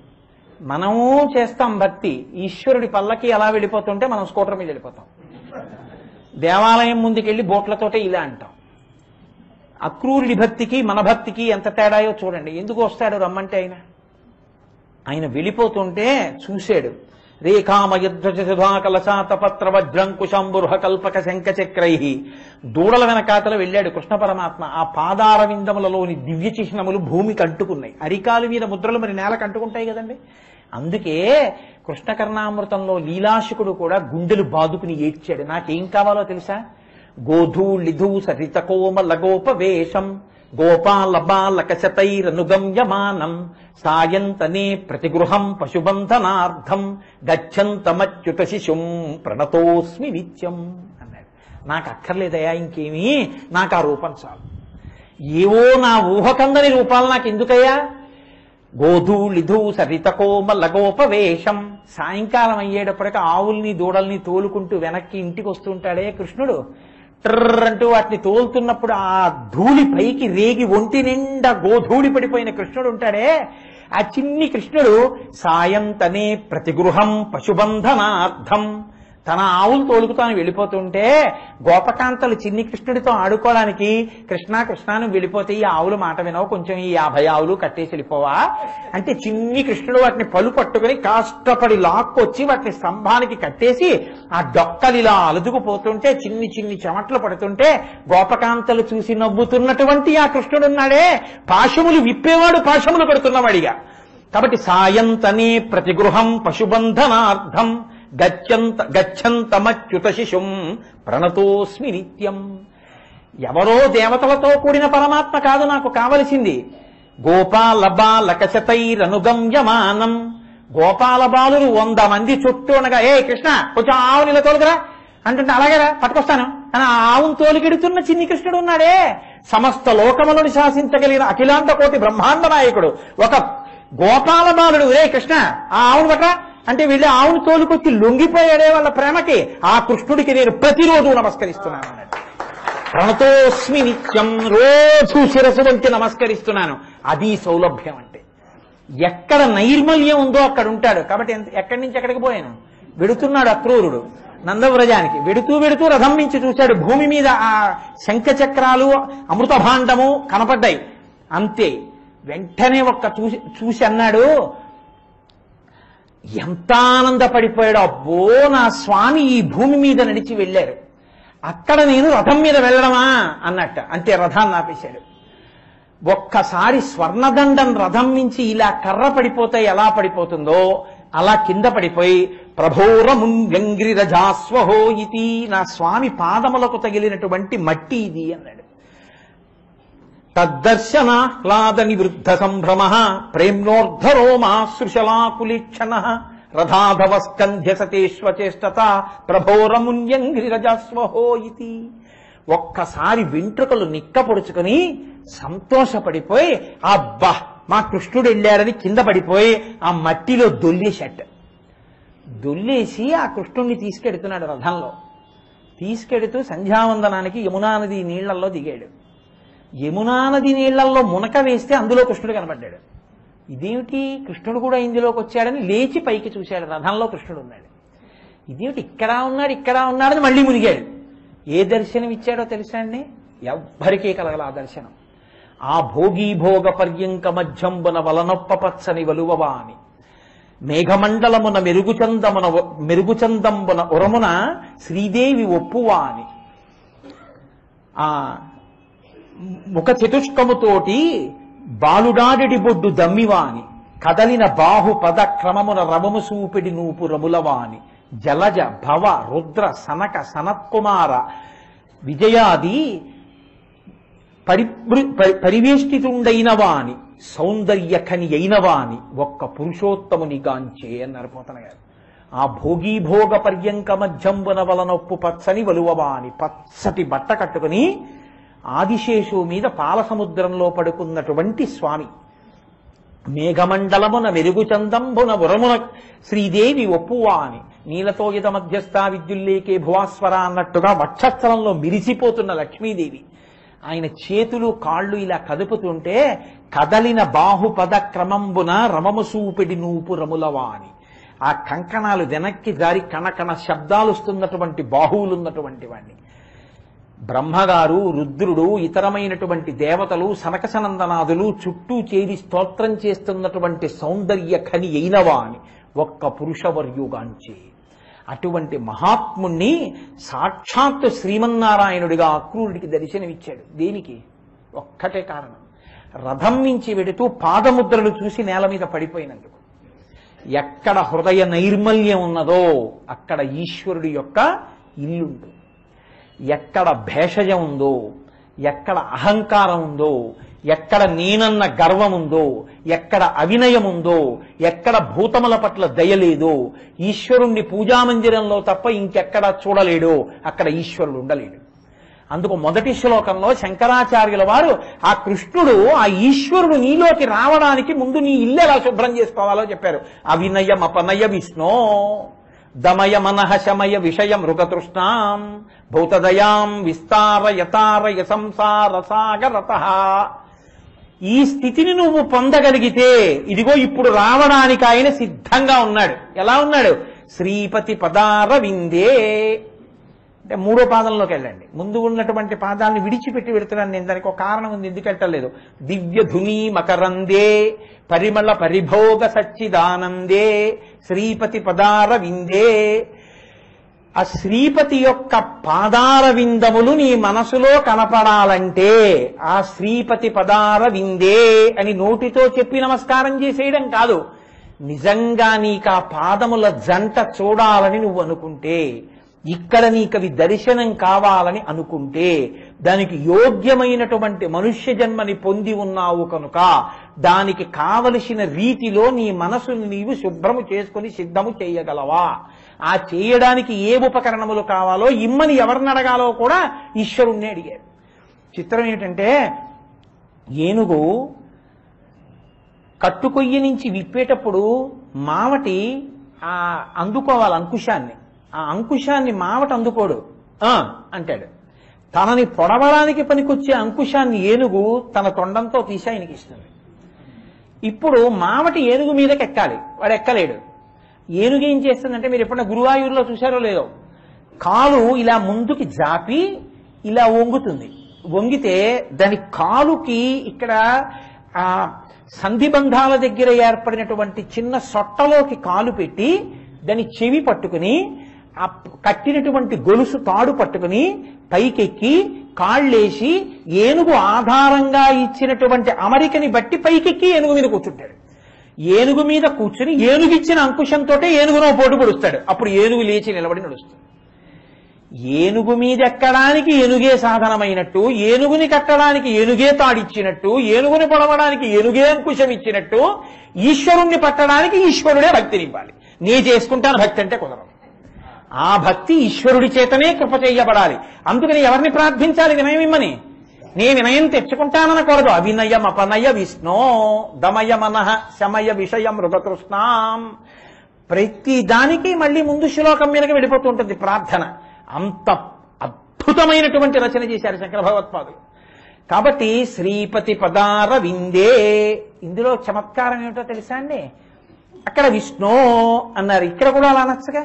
మనము చేస్తాం భక్తి, ఈశ్వరుడి పల్లకి అలా వెళ్ళిపోతుంటే మనం స్కూటర్ మీద వెళ్ళిపోతాం. దేవాలయం ముందుకెళ్ళి బోట్లతోటే ఇలా అంటాం. అక్రూరుడి భక్తికి మన భక్తికి ఎంత తేడాయో చూడండి. ఎందుకు వస్తాడు రమ్మంటే ఆయన వెళ్ళిపోతుంటే చూశాడు. రేఖామయధ్వజసుధాకలశాతపత్ర వజ్రంకుశంబుర్హ కల్పక శంఖచక్రై, దూడల వెనకాతల వెళ్ళాడు కృష్ణ పరమాత్మ. ఆ పాదార విందములలోని దివ్య చిహ్నములు భూమికి అంటుకున్నాయి. అరికాలు మీద ముద్రలు మరి నేలకు అంటుకుంటాయి కదండి. అందుకే కృష్ణకర్ణామృతంలో లీలాశుకుడు కూడా గుండెలు బాదుకుని ఏడ్చాడు. నాకేం కావాలో తెలుసా? గోధూళిధూ సరితకోమలగోపవేశం గోపాల బాలకశతైరనుగమ్యమానం సాయంతనే ప్రతిగృహం పశుబంధనార్థం గచ్చంతమచ్యుత శిశుం ప్రణతోస్మి నిత్యం అన్నాడు. నాకు అక్కర్లేదయా ఇంకేమీ, నాకు ఆ రూపం చాలు. ఏవో నా ఊహకందని రూపాలు నాకు ఎందుకయ్యా? గోధూళిధూ సరితకోమలగోపవేశం. సాయంకాలం అయ్యేటప్పటికి ఆవుల్ని దూడల్ని తోలుకుంటూ వెనక్కి ఇంటికి వస్తుంటాడే కృష్ణుడు. ట్రర్ అంటూ వాటిని తోలుతున్నప్పుడు ఆ ధూళి పైకి రేగి ఒంటి నిండా గోధూళి పడిపోయిన కృష్ణుడు ఉంటాడే, ఆ చిన్ని కృష్ణుడు సాయంతనే ప్రతిగృహం పశుబంధనార్థం, తన ఆవులు తోలుకుతాను వెళ్ళిపోతుంటే గోపకాంతలు చిన్ని కృష్ణుడితో ఆడుకోవడానికి కృష్ణ కృష్ణాను వెళ్ళిపోతే ఈ ఆవులు మాట వినవు, కొంచెం ఈ 50 ఆవులు కట్టేసి వెళ్ళిపోవా అంటే చిన్ని కృష్ణుడు వాటిని పలు పట్టుకుని కాష్టపడి లాక్కొచ్చి వాటిని స్తంభానికి కట్టేసి ఆ డొక్కలు ఇలా అలుదుకుపోతుంటే చిన్ని చిన్ని చెమట్లు పడుతుంటే గోపకాంతలు చూసి నవ్వుతున్నటువంటి ఆ కృష్ణుడున్నాడే, పాశములు విప్పేవాడు పాశములు కడుతున్నవాడిగా. కాబట్టి సాయంతనే ప్రతిగృహం పశుబంధనార్థం గచ్చంతమచ్యుత శిశుం ప్రణతోస్మి నిత్యం. ఎవరో దేవతలతో కూడిన పరమాత్మ కాదు నాకు కావలసింది. గోపాల బాలకశతైరనుగమ్యమానం, గోపాల బాలురు 100 మంది చుట్టూ ఉండగా ఏ కృష్ణ కొంచెం ఆవుని ఇలా తోలుకురా అంటుంటే అలాగేరా పట్టుకొస్తాను అని ఆ ఆవును తోలుకెడుతున్న చిన్ని కృష్ణుడు ఉన్నాడే, సమస్త లోకములను శాసించగలిగిన అఖిలాంత కోటి బ్రహ్మాండ నాయకుడు ఒక గోపాల బాలుడు. రే కృష్ణ ఆ ఆవును పట్రా అంటే వీళ్ళు ఆవును తోలుకొచ్చి లొంగిపోయాడే వాళ్ళ ప్రేమకి. ఆ కృష్ణుడికి నేను ప్రతిరోజు నమస్కరిస్తున్నాను అన్నాడు. ప్రణతోస్మి నిత్యం, రోజు శిరసు వంచి నమస్కరిస్తున్నాను. అది సౌలభ్యం అంటే. ఎక్కడ నైర్మల్యం ఉందో అక్కడ ఉంటాడు. కాబట్టి ఎక్కడి నుంచి ఎక్కడికి పోయాను? వెడుతున్నాడు అక్రూరుడు నందవ్రజానికి. వెడుతూ వెడుతూ రథం నుంచి చూశాడు, భూమి మీద ఆ శంఖచక్రాలు అమృత భాండము కనపడ్డాయి. అంతే, వెంటనే చూసి అన్నాడు, ఎంత ఆనందపడిపోయాడు. అబ్బో నా స్వామి ఈ భూమి మీద నడిచి వెళ్ళారు, అక్కడ నేను రథం మీద వెళ్ళడమా అన్నట్ట. అంతే, రథాన్ని ఆపేశాడు. ఒక్కసారి స్వర్ణదండం రథం నుంచి ఇలా కర్ర పడిపోతే ఎలా పడిపోతుందో అలా కింద పడిపోయి ప్రభోరముంగ్రిరజాస్వహో ఇతి, నా స్వామి పాదములకు తగిలినటువంటి మట్టి ఇది అన్నాడు. తద్దర్శనాహ్లాద నివృద్ధ సంభ్రమ ప్రేమ్నోర్ధరోమాశృశలాకులీక్షణ రథాధవ స్కంధ్య సతేష్వచేష్టత ప్రభోరమున్యంఘ్రిరజాస్వహో ఇతి. ఒక్కసారి వెంట్రుకలు నిక్కపొడుచుకొని సంతోషపడిపోయి అబ్బా మా కృష్ణుడు వెళ్ళాడని కింద పడిపోయి ఆ మట్టిలో దొల్లేసి ఆ కృష్ణుణ్ణి తీసుకెడుతున్నాడు రథంలో. తీసుకెడుతూ సంధ్యావందనానికి యమునా నది నీళ్లలో దిగాడు. యమునా నది నీళ్లలో మునక వేస్తే అందులో కృష్ణుడు కనబడ్డాడు. ఇదేమిటి కృష్ణుడు కూడా ఇందులోకి వచ్చాడని లేచి పైకి చూశాడు. రథంలో కృష్ణుడు ఉన్నాడు. ఇదేమిటి ఇక్కడ ఉన్నాడని మళ్ళీ మునిగాడు. ఏ దర్శనం ఇచ్చాడో తెలుసా అండి? ఎవ్వరికీ కలగల ఆ దర్శనం. ఆ భోగీభోగ పర్యంక మధ్యంబున వలనొప్ప పచ్చని వలువవా అని మేఘమండలమున మెరుగుచందంబున ఉరమున శ్రీదేవి ఒప్పువా అని ఆ ముఖ చతుష్కముతోటి బాలుడాడి బొడ్డు దమ్మివాని కదలిన బాహు పద క్రమమున రవము సూపిడి నూపు రములవాని జలజ భవ రుద్ర సనక సనత్కుమార విజయాది పరివేష్టితుండైన వాని సౌందర్యఖని అయిన వాని ఒక్క పురుషోత్తమునిగాంచే అన్నారు పోతన గారు. ఆ భోగీభోగ పర్యంక మధ్యంబున వలనొప్పు పచ్చని వలువవాని పచ్చటి బట్ట కట్టుకుని ఆదిశేషు మీద పాల సముద్రంలో పడుకున్నటువంటి స్వామి. మేఘమండలమున మెరుగుచందంబున ఉరమున శ్రీదేవి ఒప్పువా అని నీలతో ఇద మధ్యస్థ విద్యుల్లేకే భువాస్వర అన్నట్టుగా వక్షస్థలంలో మిరిసిపోతున్న లక్ష్మీదేవి. ఆయన చేతులు కాళ్ళు ఇలా కదుపుతుంటే కదలిన బాహుపద క్రమంబున రమము సూపిడి నూపు రములవా అని ఆ కంకణాలు వెనక్కి జారి కణకణ శబ్దాలు వస్తున్నటువంటి బాహువులున్నటువంటి వాణ్ణి. బ్రహ్మగారు, రుద్రుడు, ఇతరమైనటువంటి దేవతలు, సనకసనందనాదులు చుట్టూ చేరి స్తోత్రం చేస్తున్నటువంటి సౌందర్య ఖని అయినవా అని ఒక్క పురుషవర్యుగాంచి అటువంటి మహాత్ముణ్ణి సాక్షాత్తు శ్రీమన్నారాయణుడిగా అక్రూరుడికి దర్శనమిచ్చాడు. దేనికి? ఒక్కటే కారణం, రథం నుంచి వెడుతూ పాదముద్రలు చూసి నేల మీద పడిపోయినందుకు. ఎక్కడ హృదయ నైర్మల్యం ఉన్నదో అక్కడ ఈశ్వరుడి యొక్క ఇల్లుంటుంది. ఎక్కడ భేషజం ఉందో, ఎక్కడ అహంకారం ఉందో, ఎక్కడ నేనన్న గర్వం ఉందో, ఎక్కడ అవినయం ఉందో, ఎక్కడ భూతముల పట్ల దయలేదో, ఈశ్వరుణ్ణి పూజామందిరంలో తప్ప ఇంకెక్కడా చూడలేడో అక్కడ ఈశ్వరుడు ఉండలేడు. అందుకు మొదటి శ్లోకంలో శంకరాచార్యుల వారు ఆ కృష్ణుడు, ఆ ఈశ్వరుడు నీలోకి రావడానికి ముందు నీ ఇల్లు ఎలా శుభ్రం చేసుకోవాలో చెప్పారు. అవినయం అపనయ విష్ణో దమయ మనః శమయ విషయ మృగతృష్ణాం భూతదయాం విస్తారయతారయ సంసార సాగరతః. ఈ స్థితిని నువ్వు పొందగలిగితే ఇదిగో ఇప్పుడు రావడానికి ఆయన సిద్ధంగా ఉన్నాడు. ఎలా ఉన్నాడు? శ్రీపతి పదార విందే అంటే మూడో పాదంలోకి వెళ్ళండి. ముందు ఉన్నటువంటి పాదాలను విడిచిపెట్టి వెళుతున్నాను నేను. దానికి ఒక కారణం ఉంది, ఎందుకు వెళ్ళలేదు. దివ్య ధుని మకరందే పరిమళ పరిభోగ సచ్చిదానందే శ్రీపతి పదార విందే. ఆ శ్రీపతి యొక్క పాదార విందములు నీ మనసులో కనపడాలంటే ఆ శ్రీపతి పదార విందే అని నోటితో చెప్పి నమస్కారం చేసేయడం కాదు. నిజంగా నీకు ఆ పాదముల జంట చూడాలని నువ్వు అనుకుంటే, ఇక్కడ నీకవి దర్శనం కావాలని అనుకుంటే, దానికి యోగ్యమైనటువంటి మనుష్య జన్మని పొంది ఉన్నావు కనుక దానికి కావలసిన రీతిలో నీ మనసుని నీవు శుభ్రము చేసుకుని సిద్ధము చేయగలవా? ఆ చేయడానికి ఏ ఉపకరణములు కావాలో ఇమ్మని ఎవరిని అడగాలో కూడా ఈశ్వరుణ్ణి అడిగారు. చిత్రం ఏంటంటే, ఏనుగు కట్టుకొయ్య నుంచి విప్పేటప్పుడు మావటి అందుకోవాలి అంకుశాన్ని. ఆ అంకుశాన్ని మావట అందుకోడు, అంటాడు. తనని పొడవడానికి పనికొచ్చే అంకుశాన్ని ఏనుగు తన తొండంతో తీసి ఆయనకి ఇస్తుంది. ఇప్పుడు మావటి ఏనుగు మీదకి ఎక్కాలి, వాడు ఎక్కలేడు. ఏనుగు ఏం చేస్తుందంటే, మీరు ఎప్పుడన్నా గురువాయూరులో చూశారో లేదో, కాలు ఇలా ముందుకి జాపి ఇలా వంగుతుంది. వంగితే దాని కాలుకి ఇక్కడ ఆ సంధిబంధాల దగ్గర ఏర్పడినటువంటి చిన్న సొట్టలోకి కాలు పెట్టి దాని చెవి పట్టుకుని ఆ కట్టినటువంటి గొలుసు తాడు పట్టుకుని పైకెక్కి కాళ్ళేసి ఏనుగు ఆధారంగా ఇచ్చినటువంటి అమరికని బట్టి పైకెక్కి ఏనుగు మీద కూర్చుంటాడు. ఏనుగు మీద కూర్చుని ఏనుగిచ్చిన అంకుశంతో ఏనుగునో పోటు పొడుస్తాడు. అప్పుడు ఏనుగు లేచి నిలబడి నడుస్తుంది. ఏనుగు మీద ఎక్కడానికి ఏనుగే సాధనమైనట్టు, ఏనుగుని కట్టడానికి ఏనుగే తాడిచ్చినట్టు, ఏనుగుని పొడవడానికి ఏనుగే అంకుశం ఇచ్చినట్టు, ఈశ్వరుణ్ణి పట్టడానికి ఈశ్వరుడే భక్తినివ్వాలి. నే చేసుకుంటాను భక్తి అంటే కుదరదు. ఆ భక్తి ఈశ్వరుడి చేతనే కృప చేయబడాలి. అందుకని ఎవరిని ప్రార్థించాలి? వినయం ఇమ్మని. నే వినయం తెచ్చుకుంటాననకూడదు. అవినయం అపనయ విష్ణో దమయ మనః శమయ విషయం మృగతృష్ణాం. ప్రతి దానికి మళ్ళీ ముందు శ్లోకం మీదకి వెళ్ళిపోతుంటుంది ప్రార్థన. అంత అద్భుతమైనటువంటి రచన చేశారు శంకర భగవత్పాదులు. కాబట్టి శ్రీపతి పదార విందే, ఇందులో చమత్కారం ఏమిటో తెలుసా అండి? అక్కడ విష్ణు అన్నారు, ఇక్కడ కూడా అలా అనొచ్చుగా.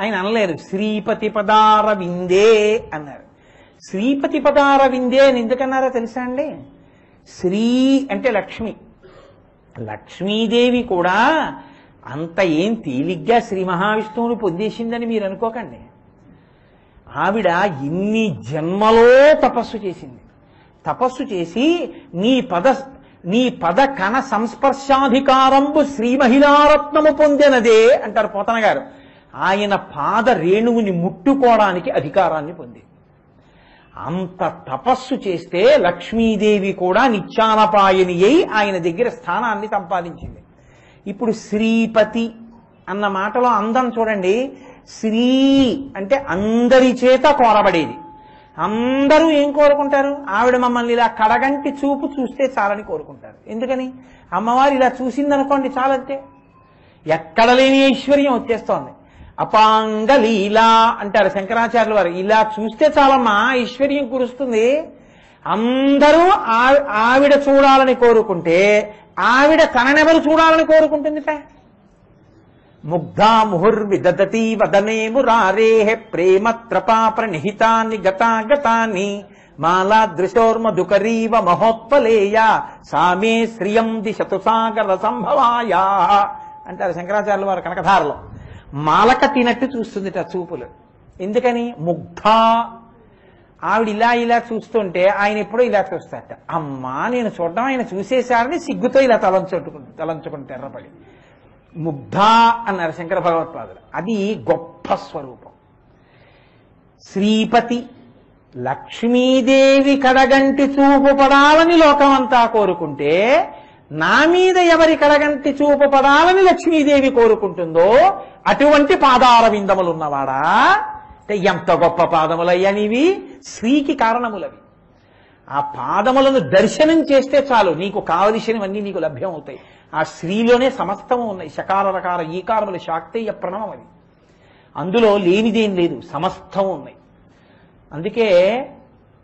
ఆయన అనలేరు. శ్రీపతి పదార విందే అన్నారు. శ్రీపతి పదార విందే అని ఎందుకన్నారో తెలుసా అండి? శ్రీ అంటే లక్ష్మి. లక్ష్మీదేవి కూడా అంత ఏం తేలిగ్గా శ్రీ మహావిష్ణువుని పొందేసిందని మీరు అనుకోకండి. ఆవిడ ఇన్ని జన్మలో తపస్సు చేసింది. తపస్సు చేసి నీ పద కణ సంస్పర్శాధికారంబు శ్రీ మహిళారత్నము పొందినదే అంటారు పోతన గారు. ఆయన పాద రేణువుని ముట్టుకోవడానికి అధికారాన్ని పొంది. అంత తపస్సు చేస్తే లక్ష్మీదేవి కూడా నిత్యానపాయని అయి ఆయన దగ్గర స్థానాన్ని సంపాదించింది. ఇప్పుడు శ్రీపతి అన్న మాటలో అందం చూడండి. శ్రీ అంటే అందరి చేత కోరబడేది. అందరూ ఏం కోరుకుంటారు? ఆవిడ మమ్మల్ని ఇలా కడగంటి చూపు చూస్తే చాలని కోరుకుంటారు. ఎందుకని? అమ్మవారు ఇలా చూసిందనుకోండి చాలంతే, ఎక్కడ లేని ఐశ్వర్యం వచ్చేస్తోంది. అపాంగ లీలా అంటారు శంకరాచార్యుల వారు. ఇలా చూస్తే చాలమ్మా ఐశ్వర్యం కురుస్తుంది. అందరూ ఆవిడ చూడాలని కోరుకుంటే ఆవిడ తననెవరు చూడాలని కోరుకుంటుందిట. ముగ్ధా ముహుర్విదదతి వదనే మురారేహ ప్రేమ త్రపా ప్రణిహితాన్ని గతాగతాన్ని మాలా దృశోర్మధుకరీవ మహోత్పలేయ సామే శ్రియం దిశతు సాగర సంభవాయా అంటారు శంకరాచార్యుల వారు కనకధారలో. మాలక తినట్టు చూస్తుందిట చూపులు. ఎందుకని? ముగ్ధా. ఆవిడ ఇలా ఇలా చూస్తుంటే ఆయన ఎప్పుడో ఇలా చూస్తారట. అమ్మా నేను చూడడం ఆయన చూసేశారని సిగ్గుతో ఇలా తలంచుకుని తెర్రపడి ముగ్ధా అన్నారు శంకర భగవత్పాదులు. అది గొప్ప స్వరూపం. శ్రీపతి లక్ష్మీదేవి కడగంటి చూపు పడాలని లోకమంతా కోరుకుంటే నా మీద ఎవరి కడగంటి చూపు పడాలని లక్ష్మీదేవి కోరుకుంటుందో అటువంటి పాదారవిందములున్నవాడా. అంటే ఎంత గొప్ప పాదములయ్యా నీవి, శ్రీకి కారణములవి. ఆ పాదములను దర్శనం చేస్తే చాలు నీకు కావలసినవన్నీ నీకు లభ్యం అవుతాయి. ఆ శ్రీలోనే సమస్తము ఉన్నాయి. శకార రకార ఈకారములు శాక్తేయ ప్రణవం అవి. అందులో లేనిదేం లేదు, సమస్తం ఉన్నాయి. అందుకే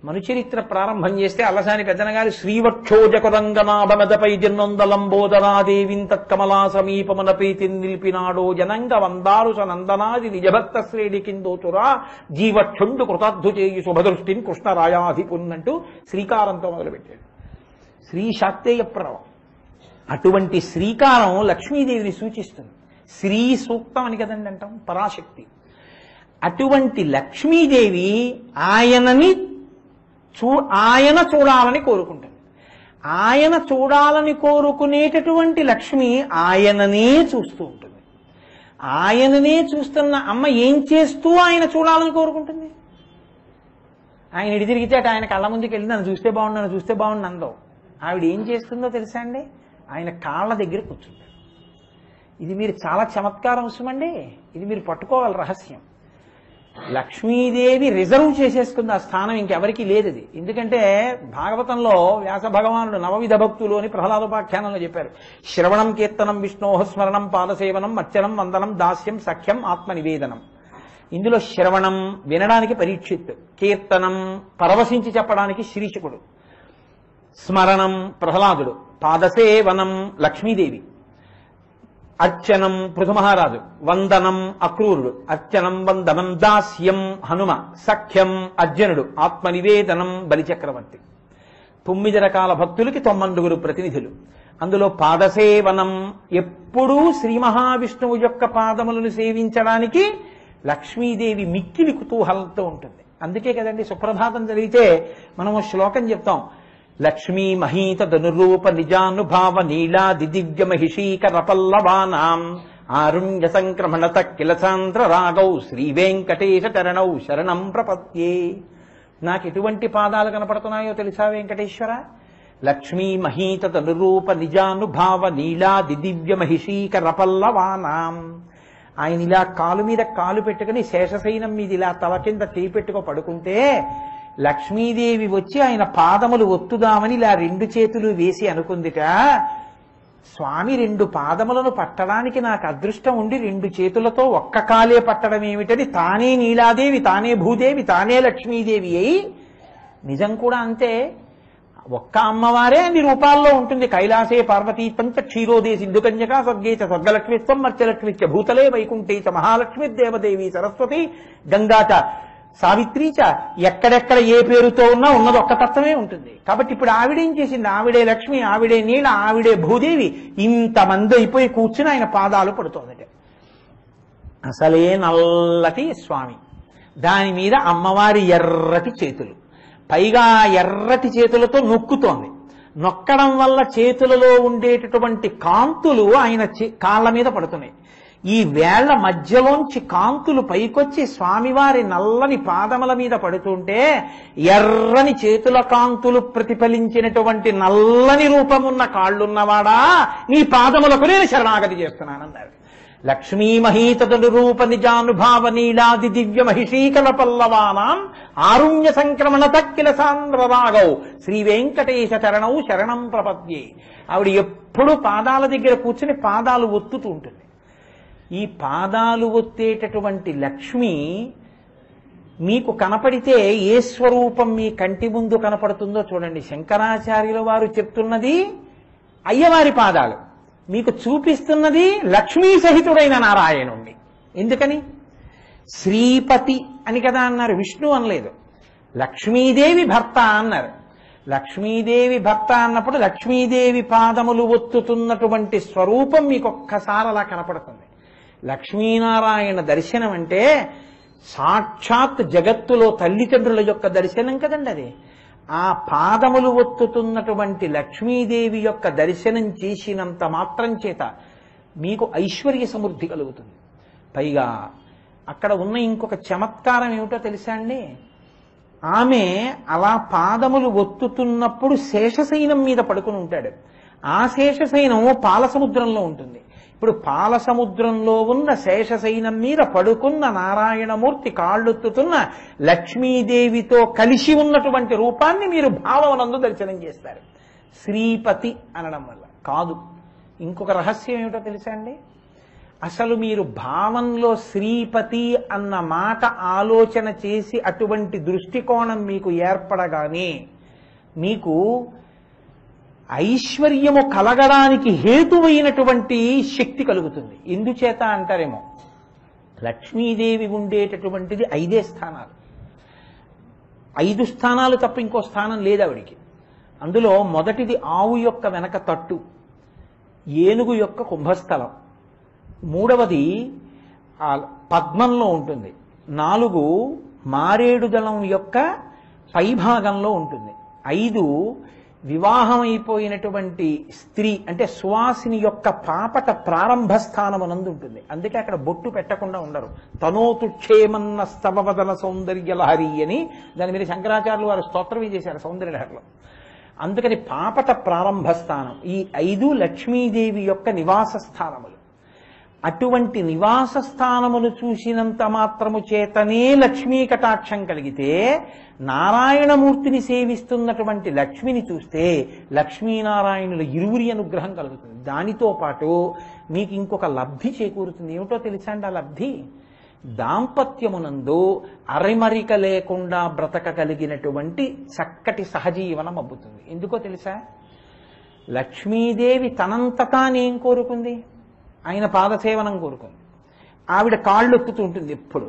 మనుచరిత్ర ప్రారంభం చేస్తే అల్లసాని పెద్దనగారు శ్రీవక్షోజకురంగనాభనదపై జన్నందలంబోదరాదేవిం తత్కమలా సమీపమునపీతి నిలిపినాడో జనంగ వందారు సనందనాది నిజభక్త శ్రేణి కిందోచురా జీవక్షుండు కృతార్థు చేయి శుభదృష్టిని కృష్ణరాయాధిపున్నంటూ శ్రీకారంతో మొదలుపెట్టాడు. శ్రీ శాక్తేయ ప్రణవం. అటువంటి శ్రీకారం లక్ష్మీదేవిని సూచిస్తుంది. శ్రీ సూక్తం అని కదండి అంటాం, పరాశక్తి. అటువంటి లక్ష్మీదేవి ఆయన చూడాలని కోరుకుంటుంది. ఆయన చూడాలని కోరుకునేటటువంటి లక్ష్మి ఆయననే చూస్తూ ఉంటుంది. ఆయననే చూస్తున్న అమ్మ ఏం చేస్తూ ఆయన చూడాలని కోరుకుంటుంది? ఆయన ఇడి తిరిగితే అటు ఆయన కళ్ళ ముందుకు వెళ్ళి నన్ను చూస్తే బాగుండు, నన్ను చూస్తే బాగుండు అందో. ఆవిడ ఏం చేస్తుందో తెలుసా అండి? ఆయన కాళ్ళ దగ్గర కూర్చుంటాడు. ఇది మీరు చాలా చమత్కారం అవసరమండి. ఇది మీరు పట్టుకోవాలి రహస్యం. లక్ష్మీదేవి రిజర్వ్ చేసేసుకుంది ఆ స్థానం, ఇంకెవరికి లేదు అది. ఎందుకంటే భాగవతంలో వ్యాస భగవానుడు నవవిధ భక్తులు అని ప్రహ్లాదోపాఖ్యానంలో చెప్పారు. శ్రవణం కీర్తనం విష్ణోః స్మరణం పాదసేవనం అర్చనం వందనం దాస్యం సఖ్యం ఆత్మ నివేదనం. ఇందులో శ్రవణం వినడానికి పరీక్షిత్, కీర్తనం పరవశించి చెప్పడానికి శ్రీశుకుడు, స్మరణం ప్రహ్లాదుడు, పాదసేవనం లక్ష్మీదేవి, అర్చనం పృథుమహారాజు, వందనం అక్రూరుడు, అర్చనం వందనం దాస్యం హనుమ, సఖ్యం అర్జునుడు, ఆత్మనివేదనం బలిచక్రవర్తి. 9 రకాల భక్తులకి 9 ప్రతినిధులు. అందులో పాదసేవనం ఎప్పుడూ శ్రీ మహావిష్ణువు యొక్క పాదములను సేవించడానికి లక్ష్మీదేవి మిక్కిలి కుతూహలంతో ఉంటుంది. అందుకే కదండి సుప్రభాతం చదివితే మనం శ్లోకం చెప్తాం. లక్ష్మీ మహీత ధనురూప నిజానుభావ నీలాది దివ్య మహిషీకర పల్లవానాం ఆరుణ్య సంక్రమణత కిలసాంధ్ర రాగౌ శ్రీ వెంకటేశ చరణౌ శరణం ప్రపద్యే. నాకు ఎటువంటి పాదాలు కనపడుతున్నాయో తెలుసా వెంకటేశ్వర? లక్ష్మీ మహీత ధనురూప నిజానుభావ నీలాది దివ్య మహిషీకర పల్లవానాం. ఆయన ఇలా కాలు మీద కాలు పెట్టుకుని శేషశయనం మీద ఇలా తల కింద చేయి పెట్టుకో పడుకుంటే లక్ష్మీదేవి వచ్చి ఆయన పాదములు ఒత్తుదామని ఇలా 2 చేతులు వేసి అనుకుందిట. స్వామి 2 పాదములను పట్టడానికి నాకు అదృష్టం ఉండి 2 చేతులతో ఒక్క కాలే పట్టడం ఏమిటని తానే నీలాదేవి, తానే భూదేవి, తానే లక్ష్మీదేవి అయి నిజం కూడా అంతే. ఒక్క అమ్మవారే అన్ని రూపాల్లో ఉంటుంది. కైలాసే పార్వతీ పంచ క్షీరోదే సింధు కన్యకా స్వర్గే చ స్వర్గలక్ష్మిత్వం మత్స్యలక్ష్మిచ్చ భూతలే వైకుంఠే చ మహాలక్ష్మి దేవదేవి సరస్వతి గంగాచ సావిత్రి చ ఎక్కడెక్కడ ఏ పేరుతో ఉన్నా ఉన్నది ఒక్క తత్వమే ఉంటుంది. కాబట్టి ఇప్పుడు ఆవిడేం చేసింది? ఆవిడే లక్ష్మి, ఆవిడే నీల, ఆవిడే భూదేవి. ఇంతమంది అయిపోయి కూర్చుని ఆయన పాదాలు పడుతోందట. అసలే నల్లటి స్వామి, దాని మీద అమ్మవారి ఎర్రటి చేతులు, పైగా ఎర్రటి చేతులతో నొక్కుతోంది. నొక్కడం వల్ల చేతులలో ఉండేటటువంటి కాంతులు ఆయన కాళ్ళ మీద పడుతున్నాయి. ఈ వేళ్ల మధ్యలోంచి కాంతులు పైకొచ్చి స్వామివారి నల్లని పాదముల మీద పడుతుంటే ఎర్రని చేతుల కాంతులు ప్రతిఫలించినటువంటి నల్లని రూపమున్న కాళ్ళున్నవాడా, నీ పాదములకు నేను శరణాగతి చేస్తున్నానన్నారు. లక్ష్మీ మహీతడు రూప నిజానుభావ నీలాది దివ్య మహిషీకల పల్లవానాం ఆరుణ్య సంక్రమణ తక్కిల సాంద్ర రాగౌ శ్రీ వెంకటేశ చరణౌ శరణం ప్రపద్యే. ఆవిడ ఎప్పుడూ పాదాల దగ్గర కూర్చుని పాదాలు ఒత్తుతూ ఉంటుంది. ఈ పాదాలు ఒత్తేటటువంటి లక్ష్మి మీకు కనపడితే ఏ స్వరూపం మీ కంటి ముందు కనపడుతుందో చూడండి. శంకరాచార్యుల వారు చెప్తున్నది అయ్యవారి పాదాలు, మీకు చూపిస్తున్నది లక్ష్మీ సహితుడైన నారాయణుణ్ణి. ఎందుకని? శ్రీపతి అని కదా అన్నారు, విష్ణు అనలేదు. లక్ష్మీదేవి భర్త అన్నారు. లక్ష్మీదేవి భర్త అన్నప్పుడు లక్ష్మీదేవి పాదములు ఒత్తుతున్నటువంటి స్వరూపం మీకు ఒక్కసారి అలా కనపడుతుంది. లక్ష్మీనారాయణ దర్శనం అంటే సాక్షాత్ జగత్తులో తల్లిదండ్రుల యొక్క దర్శనం కదండి అది. ఆ పాదములు ఒత్తుతున్నటువంటి లక్ష్మీదేవి యొక్క దర్శనం చేసినంత మాత్రం చేత మీకు ఐశ్వర్య సమృద్ధి కలుగుతుంది. పైగా అక్కడ ఉన్న ఇంకొక చమత్కారం ఏమిటో తెలుసా అండి? ఆమె అలా పాదములు ఒత్తుతున్నప్పుడు శేషశయనం మీద పడుకుని ఉంటాడు. ఆ శేషశయనం పాలసముద్రంలో ఉంటుంది. ఇప్పుడు పాలసముద్రంలో ఉన్న శేషశయనం మీద పడుకున్న నారాయణమూర్తి కాళ్ళొత్తుతున్న లక్ష్మీదేవితో కలిసి ఉన్నటువంటి రూపాన్ని మీరు భావమునందు దర్శనం చేస్తారు. శ్రీపతి అనడం వల్ల కాదు. ఇంకొక రహస్యం ఏమిటో తెలుసా అండి? అసలు మీరు భావంలో శ్రీపతి అన్న మాట ఆలోచన చేసి అటువంటి దృష్టికోణం మీకు ఏర్పడగానే మీకు ఐశ్వర్యము కలగడానికి హేతువైనటువంటి శక్తి కలుగుతుంది. ఎందుచేత అంటారేమో, లక్ష్మీదేవి ఉండేటటువంటిది 5 స్థానాలు. 5 స్థానాలు తప్ప ఇంకో స్థానం లేదు ఆవిడికి. అందులో మొదటిది ఆవు యొక్క వెనక తట్టు, ఏనుగు యొక్క కుంభస్థలం, 3వది పద్మంలో ఉంటుంది, 4 మారేడు దళం యొక్క పైభాగంలో ఉంటుంది, 5 వివాహమైపోయినటువంటి స్త్రీ అంటే సువాసిని యొక్క పాపట ప్రారంభ స్థానమునందు ఉంటుంది. అందుకే అక్కడ బొట్టు పెట్టకుండా ఉండరు. తనోతు క్షేమన్న స్తవవదన సౌందర్యలహరి అని దాని మీద శంకరాచార్యులు వారు స్తోత్రం చేశారు సౌందర్యలహరిలో. అందుకని పాపట ప్రారంభ స్థానం. ఈ 5 లక్ష్మీదేవి యొక్క నివాస స్థానములు. అటువంటి నివాస స్థానమును చూసినంత మాత్రము చేతనే లక్ష్మీ కటాక్షం కలిగితే, నారాయణమూర్తిని సేవిస్తున్నటువంటి లక్ష్మిని చూస్తే లక్ష్మీనారాయణుల ఇరువురి అనుగ్రహం కలుగుతుంది. దానితో పాటు మీకు ఇంకొక లబ్ధి చేకూరుతుంది. ఏమిటో తెలుసా అండి? ఆ లబ్ధి దాంపత్యమునందు అరెమరిక లేకుండా బ్రతకగలిగినటువంటి చక్కటి సహజీవనం అబ్బుతుంది. ఎందుకో తెలుసా? లక్ష్మీదేవి తనంత తానేం కోరుకుంది? ఆయన పాదసేవనం కోరుకుంది. ఆవిడ కాళ్ళొత్తుతూ ఉంటుంది ఎప్పుడు.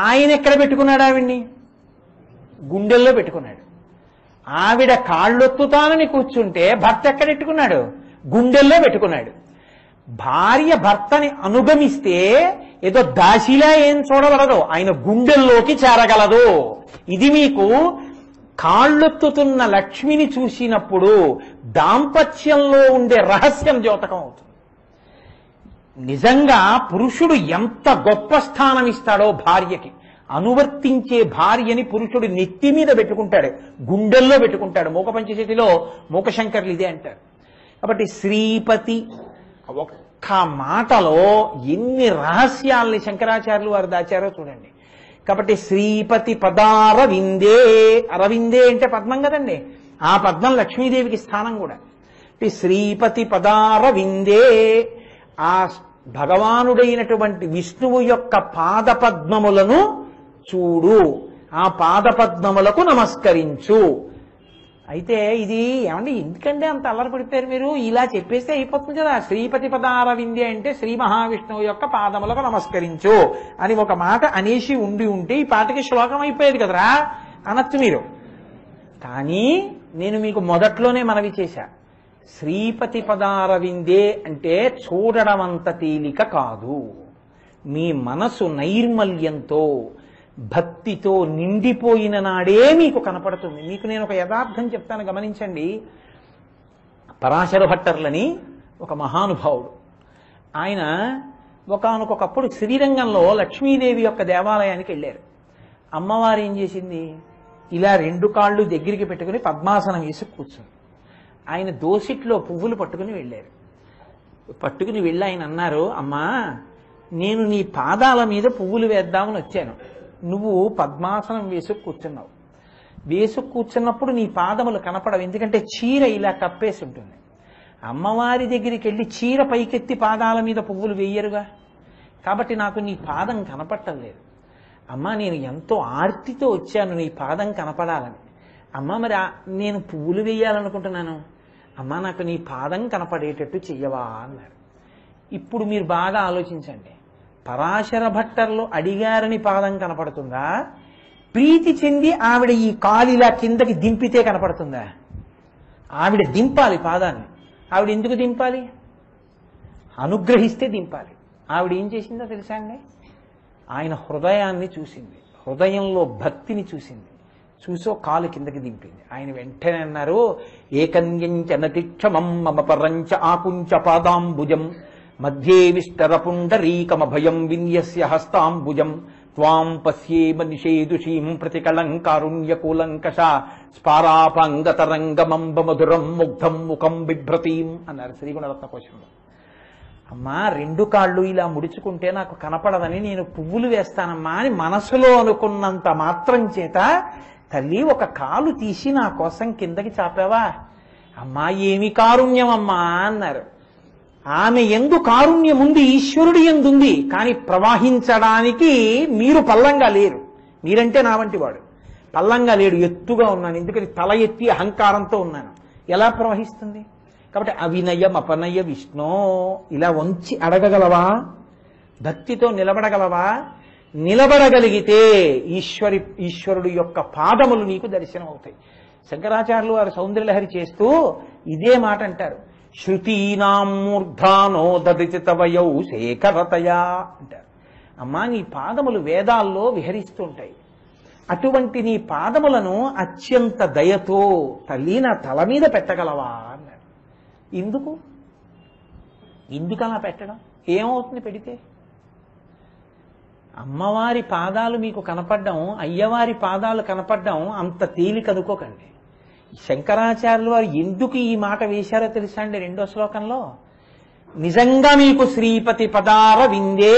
ఆయన ఎక్కడ పెట్టుకున్నాడు? ఆవిడ్ని గుండెల్లో పెట్టుకున్నాడు. ఆవిడ కాళ్ళొత్తుతానని కూర్చుంటే భర్త ఎక్కడ పెట్టుకున్నాడు? గుండెల్లో పెట్టుకున్నాడు. భార్య భర్తని అనుగమిస్తే ఏదో దాసిలా ఏం చూడగలదు, ఆయన గుండెల్లోకి చేరగలదు. ఇది మీకు కాళ్ళొత్తుతున్న లక్ష్మిని చూసినప్పుడు దాంపత్యంలో ఉండే రహస్యం ద్యోతకం అవుతుంది. నిజంగా పురుషుడు ఎంత గొప్ప స్థానం ఇస్తాడో భార్యకి, అనువర్తించే భార్యని పురుషుడు నెత్తి మీద పెట్టుకుంటాడు, గుండెల్లో పెట్టుకుంటాడు. మూక పంచశతిలో మూకశంకర్లు ఇదే అంటారు. కాబట్టి శ్రీపతి ఒక్క మాటలో ఎన్ని రహస్యాల్ని శంకరాచార్యులు వారు దాచారో చూడండి. కాబట్టి శ్రీపతి పదారవిందే, అరవిందే అంటే పద్మం కదండి, ఆ పద్మం లక్ష్మీదేవికి స్థానం కూడా. శ్రీపతి పదారవిందే, ఆ భగవానుడైనటువంటి విష్ణువు యొక్క పాదపద్మములను చూడు, ఆ పాదపద్మములకు నమస్కరించు. అయితే ఇది ఏమండి ఎందుకంటే అంత అల్లరి పడిపోయారు మీరు? ఇలా చెప్పేస్తే అయిపోతుంది కదా. శ్రీపతి పదార విందే అంటే శ్రీ మహావిష్ణువు యొక్క పాదములకు నమస్కరించు అని ఒక మాట అనేసి ఉంటే ఈ పాటకి శ్లోకం అయిపోయేది కదరా అనొచ్చు మీరు. కానీ నేను మీకు మొదట్లోనే మనవి చేశా, శ్రీపతి పదార విందే అంటే చూడడం అంత తేలిక కాదు. మీ మనసు నైర్మల్యంతో భక్తితో నిండిపోయిన నాడే మీకు కనపడుతుంది. మీకు నేను ఒక యథార్థం చెప్తాను, గమనించండి. పరాశర భట్టర్లని ఒక మహానుభావుడు, ఆయన ఒకానొకప్పుడు శ్రీరంగంలో లక్ష్మీదేవి యొక్క దేవాలయానికి వెళ్ళారు. అమ్మవారు ఏం చేసింది, ఇలా 2 కాళ్ళు దగ్గరికి పెట్టుకుని పద్మాసనం వేసి కూర్చుంది. ఆయన దోసిట్లో పువ్వులు పట్టుకుని వెళ్ళారు. పట్టుకుని వెళ్ళి ఆయన అన్నారు, అమ్మా నేను నీ పాదాల మీద పువ్వులు వేద్దామని వచ్చాను, నువ్వు పద్మాసనం వేసు కూర్చున్నావు. వేసు కూర్చున్నప్పుడు నీ పాదములు కనపడవు, ఎందుకంటే చీర ఇలా కప్పేసి ఉంటుంది. అమ్మవారి దగ్గరికి వెళ్ళి చీర పైకెత్తి పాదాల మీద పువ్వులు వేయరుగా, కాబట్టి నాకు నీ పాదం కనపట్టలేదు. అమ్మా నేను ఎంతో ఆర్తితో వచ్చాను నీ పాదం కనపడాలని. అమ్మ మరి నేను పువ్వులు వేయాలనుకుంటున్నాను, అమ్మా నాకు నీ పాదం కనపడేటట్టు చెయ్యవా అన్నారు. ఇప్పుడు మీరు బాగా ఆలోచించండి, పరాశర భట్టర్లు అడిగారని పాదం కనపడుతుందా, ప్రీతి చెంది ఆవిడ ఈ కాలిలా కిందకి దింపితే కనపడుతుందా? ఆవిడ దింపాలి పాదాన్ని. ఆవిడ ఎందుకు దింపాలి? అనుగ్రహిస్తే దింపాలి. ఆవిడ ఏం చేసిందో తెలుసా అండి? ఆయన హృదయాన్ని చూసింది, హృదయంలో భక్తిని చూసింది, చూసో కాలు కిందకి దింపింది. ఆయన వెంటనే అన్నారు, ఏకన్యంచ నతిక్షమం మమ పరంచ ఆకుంచ పాదాంబుజం మధ్యే విష్టరపుండరీకమభయం విన్యస్య హస్తాంబుజం త్వాం పశ్యేమ నిషేదుషీం ప్రతికళంకారుణ్యకూలంకష స్పారాపాంగతరంగమంబ మధురం ముగ్ధం ముఖం బిభ్రతీం అన్నారు శ్రీగుణరత్న కోశంలో. అమ్మా 2 కాళ్ళు ఇలా ముడుచుకుంటే నాకు కనపడదని నేను పువ్వులు వేస్తానమ్మా అని మనసులో అనుకున్నంత మాత్రం చేత తల్లి ఒక కాలు తీసి నా కోసం కిందకి చాపావా? అమ్మా ఏమి కారుణ్యం అమ్మా అన్నారు. ఆమె ఎందు కారుణ్యం ఉంది, ఈశ్వరుడి ఎందుంది, కానీ ప్రవహించడానికి మీరు పల్లంగా లేరు. మీరంటే నా వంటి వాడు పల్లంగా లేడు, ఎత్తుగా ఉన్నాను, ఎందుకని తల ఎత్తి అహంకారంతో ఉన్నాను, ఎలా ప్రవహిస్తుంది? కాబట్టి అవినయం అపనయ విష్ణు ఇలా వంచి అడగగలవా? భక్తితో నిలబడగలవా? నిలబడగలిగితే ఈశ్వరుడు యొక్క పాదములు నీకు దర్శనం అవుతాయి. శంకరాచార్యులు వారు సౌందర్యలహరి చేస్తూ ఇదే మాట అంటారు, శృతీనాం మూర్ధానో దదితి తవయౌ శేఖరతయా అంటారు. అమ్మా నీ పాదములు వేదాల్లో విహరిస్తుంటాయి, అటువంటి నీ పాదములను అత్యంత దయతో తల్లి నా తల మీద పెట్టగలవా అన్నారు. ఎందుకు అలా పెట్టడం? ఏమవుతుంది పెడితే? అమ్మవారి పాదాలు మీకు కనపడడం, అయ్యవారి పాదాలు కనపడడం అంత తేలిక అనుకోకండి. శంకరాచార్యులు వారు ఎందుకు ఈ మాట వేశారో తెలుసా అండి? 2వ శ్లోకంలో నిజంగా మీకు శ్రీపతి పదార విందే,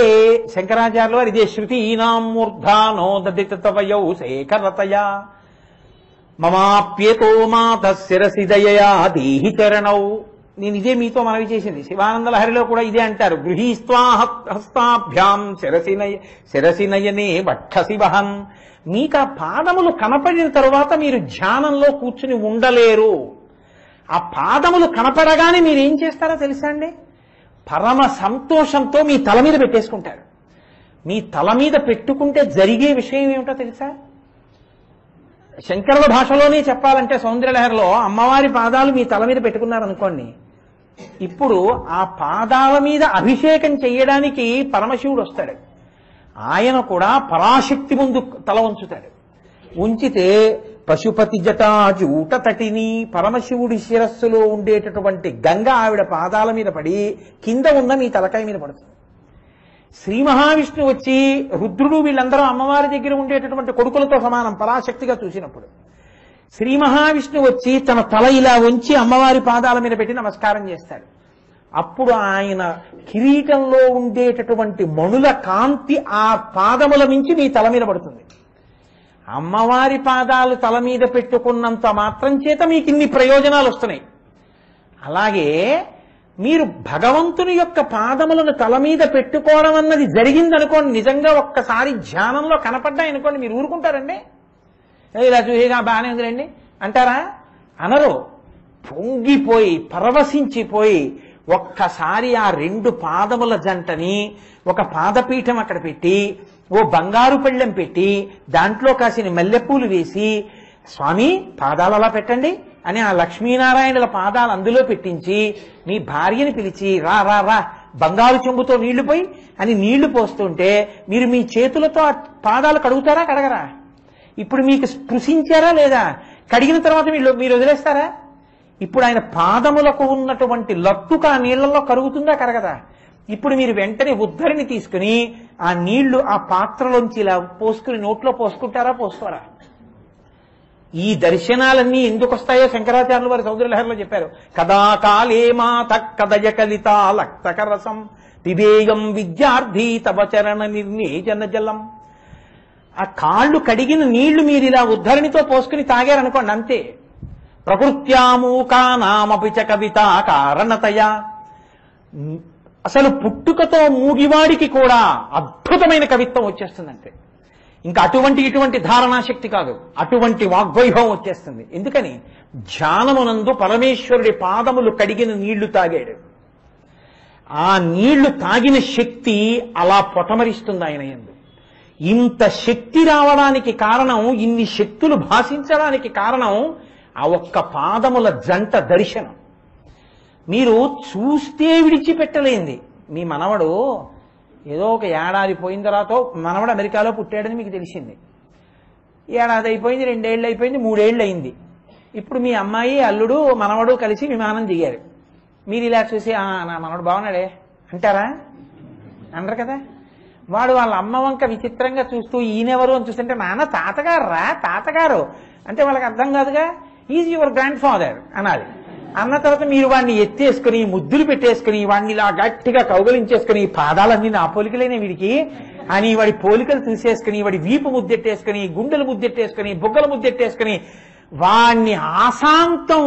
శంకరాచార్యులు వారు ఇదే శృతీనాం మూర్ధానో దదిత తవయౌ శేఖరతయా మమాప్యేతో మాత శిరసి దయయా దేహి చరణౌ. నేను ఇదే మీతో మనవి చేసింది. శివానంద లహరిలో కూడా ఇదే అంటారు, గృహీస్త్వా హస్తాభ్యాం శిరసి నయనే వక్షసి వహన్. మీకు ఆ పాదములు కనపడిన తరువాత మీరు ధ్యానంలో కూర్చుని ఉండలేరు. ఆ పాదములు కనపడగానే మీరు ఏం చేస్తారో తెలుసా అండి? పరమ సంతోషంతో మీ తల మీద పెట్టేసుకుంటారు. మీ తల మీద పెట్టుకుంటే జరిగే విషయం ఏమిటో తెలుసా? శంకరుల భాషలోనే చెప్పాలంటే సౌందర్యలహరిలో అమ్మవారి పాదాలు మీ తల మీద పెట్టుకున్నారనుకోండి, ఇప్పుడు ఆ పాదాల మీద అభిషేకం చేయడానికి పరమశివుడు వస్తాడు. ఆయన కూడా పరాశక్తి ముందు తల ఉంచుతాడు. ఉంచితే పశుపతి జటాజూట తటిని, పరమశివుడి శిరస్సులో ఉండేటటువంటి గంగ ఆవిడ పాదాల మీద పడి కింద ఉన్న మీ తలకాయ మీద పడుతుంది. శ్రీ మహావిష్ణువు వచ్చి రుద్రుడు వీళ్ళందరూ అమ్మవారి దగ్గర ఉండేటటువంటి కొడుకులతో సమానం పరాశక్తిగా చూసినప్పుడు, శ్రీ మహావిష్ణువు వచ్చి తన తల ఇలా ఉంచి అమ్మవారి పాదాల మీద పెట్టి నమస్కారం చేస్తాడు. అప్పుడు ఆయన కిరీటంలో ఉండేటటువంటి మణుల కాంతి ఆ పాదముల మించి మీ తల మీద పడుతుంది. అమ్మవారి పాదాలు తల మీద పెట్టుకున్నంత మాత్రం చేత మీకు ఇన్ని ప్రయోజనాలు వస్తున్నాయి. అలాగే మీరు భగవంతుని యొక్క పాదములను తల మీద పెట్టుకోవడం అన్నది జరిగిందనుకోండి, నిజంగా ఒక్కసారి ధ్యానంలో కనపడ్డాయనుకోండి, మీరు ఊరుకుంటారండి? ఇలా చూసేగా బాగానే ఉందిలేండి అంటారా? అనరు. పొంగిపోయి పరవశించిపోయి ఒక్కసారి ఆ రెండు పాదముల జంటని ఒక పాదపీఠం అక్కడ పెట్టి ఓ బంగారు పళ్ళెం పెట్టి దాంట్లో కాసిన మల్లెపూలు వేసి, స్వామి పాదాలు అలా పెట్టండి అని ఆ లక్ష్మీనారాయణుల పాదాలు అందులో పెట్టించి మీ భార్యని పిలిచి రా రా రా బంగారు చెంబుతో నీళ్లు పోయి అని నీళ్లు పోస్తుంటే మీరు మీ చేతులతో ఆ పాదాలు కడుగుతారా కడగరా? ఇప్పుడు మీకు స్పృశించారా లేదా? కడిగిన తర్వాత మీరు వదిలేస్తారా? ఇప్పుడు ఆయన పాదములకు ఉన్నటువంటి లట్టుక ఆ నీళ్లలో కరుగుతుందా కరగదా? ఇప్పుడు మీరు వెంటనే ఉద్ధరిని తీసుకుని ఆ నీళ్లు ఆ పాత్రలోంచి ఇలా పోసుకుని నోట్లో పోసుకుంటారా పోసుకోరా? ఈ దర్శనాలన్నీ ఎందుకు వస్తాయో శంకరాచార్యులు వారి సౌందర్యలహరిలో చెప్పారు. కదా కాలే మాత కదయ కలిత లక్తకరసం పిబేయం విద్యార్థి తవ చరణ నిర్ణేజన జలం. ఆ కాళ్ళు కడిగిన నీళ్లు మీరు ఇలా ఉద్ధరణితో పోసుకుని తాగారనుకోండి, అంతే. ప్రకృత్యామూకానామపి చ కవిత కారణతయా. అసలు పుట్టుకతో మూగివాడికి కూడా అద్భుతమైన కవిత్వం వచ్చేస్తుందంటే ఇంకా ఇటువంటి ధారణాశక్తి కాదు, అటువంటి వాగ్వైభవం వచ్చేస్తుంది. ఎందుకని? ధ్యానమునందు పరమేశ్వరుడి పాదములు కడిగిన నీళ్లు తాగాడు. ఆ నీళ్లు తాగిన శక్తి అలా పొటమరిస్తుంది ఆయన యందు. ఇంత శక్తి రావడానికి కారణం, ఇన్ని శక్తులు భాషించడానికి కారణం ఆ ఒక్క పాదముల జంట దర్శనం. మీరు చూస్తే విడిచిపెట్టలేంది. మీ మనవడు ఏదో ఒక ఏడాది పోయిన తర్వాత మనవడు అమెరికాలో పుట్టాడని మీకు తెలిసింది. ఏడాది అయిపోయింది, 2 ఏళ్ళు అయిపోయింది, 3 ఏళ్ళు అయింది. ఇప్పుడు మీ అమ్మాయి అల్లుడు మనవడు కలిసి విమానం దిగారు. మీరు ఇలా చూసి నా మనవడు బాగున్నాడే అంటారా? అనరు కదా. వాడు వాళ్ళ అమ్మ వంక విచిత్రంగా చూస్తూ ఈయనెవరు అని చూస్తుంటే నాన్న తాతగారు రా తాతగారు అంటే వాళ్ళకి అర్థం కాదుగా. ఈజ్ యువర్ గ్రాండ్ ఫాదర్ అనాలి. అన్న తర్వాత మీరు వాడిని ఎత్తేసుకుని ముద్దులు పెట్టేసుకుని వాడిని ఇలా గట్టిగా కౌగలించేసుకుని పాదాలన్నీ నా పోలికలేనే వీడికి అని వాడి పోలికలు తీసేసుకుని వాడి వీపు ముద్దెట్టేసుకుని గుండెలు ముద్దెట్టేసుకుని బుగ్గలు ముద్దెట్టేసుకుని వాణ్ణి ఆశాంతం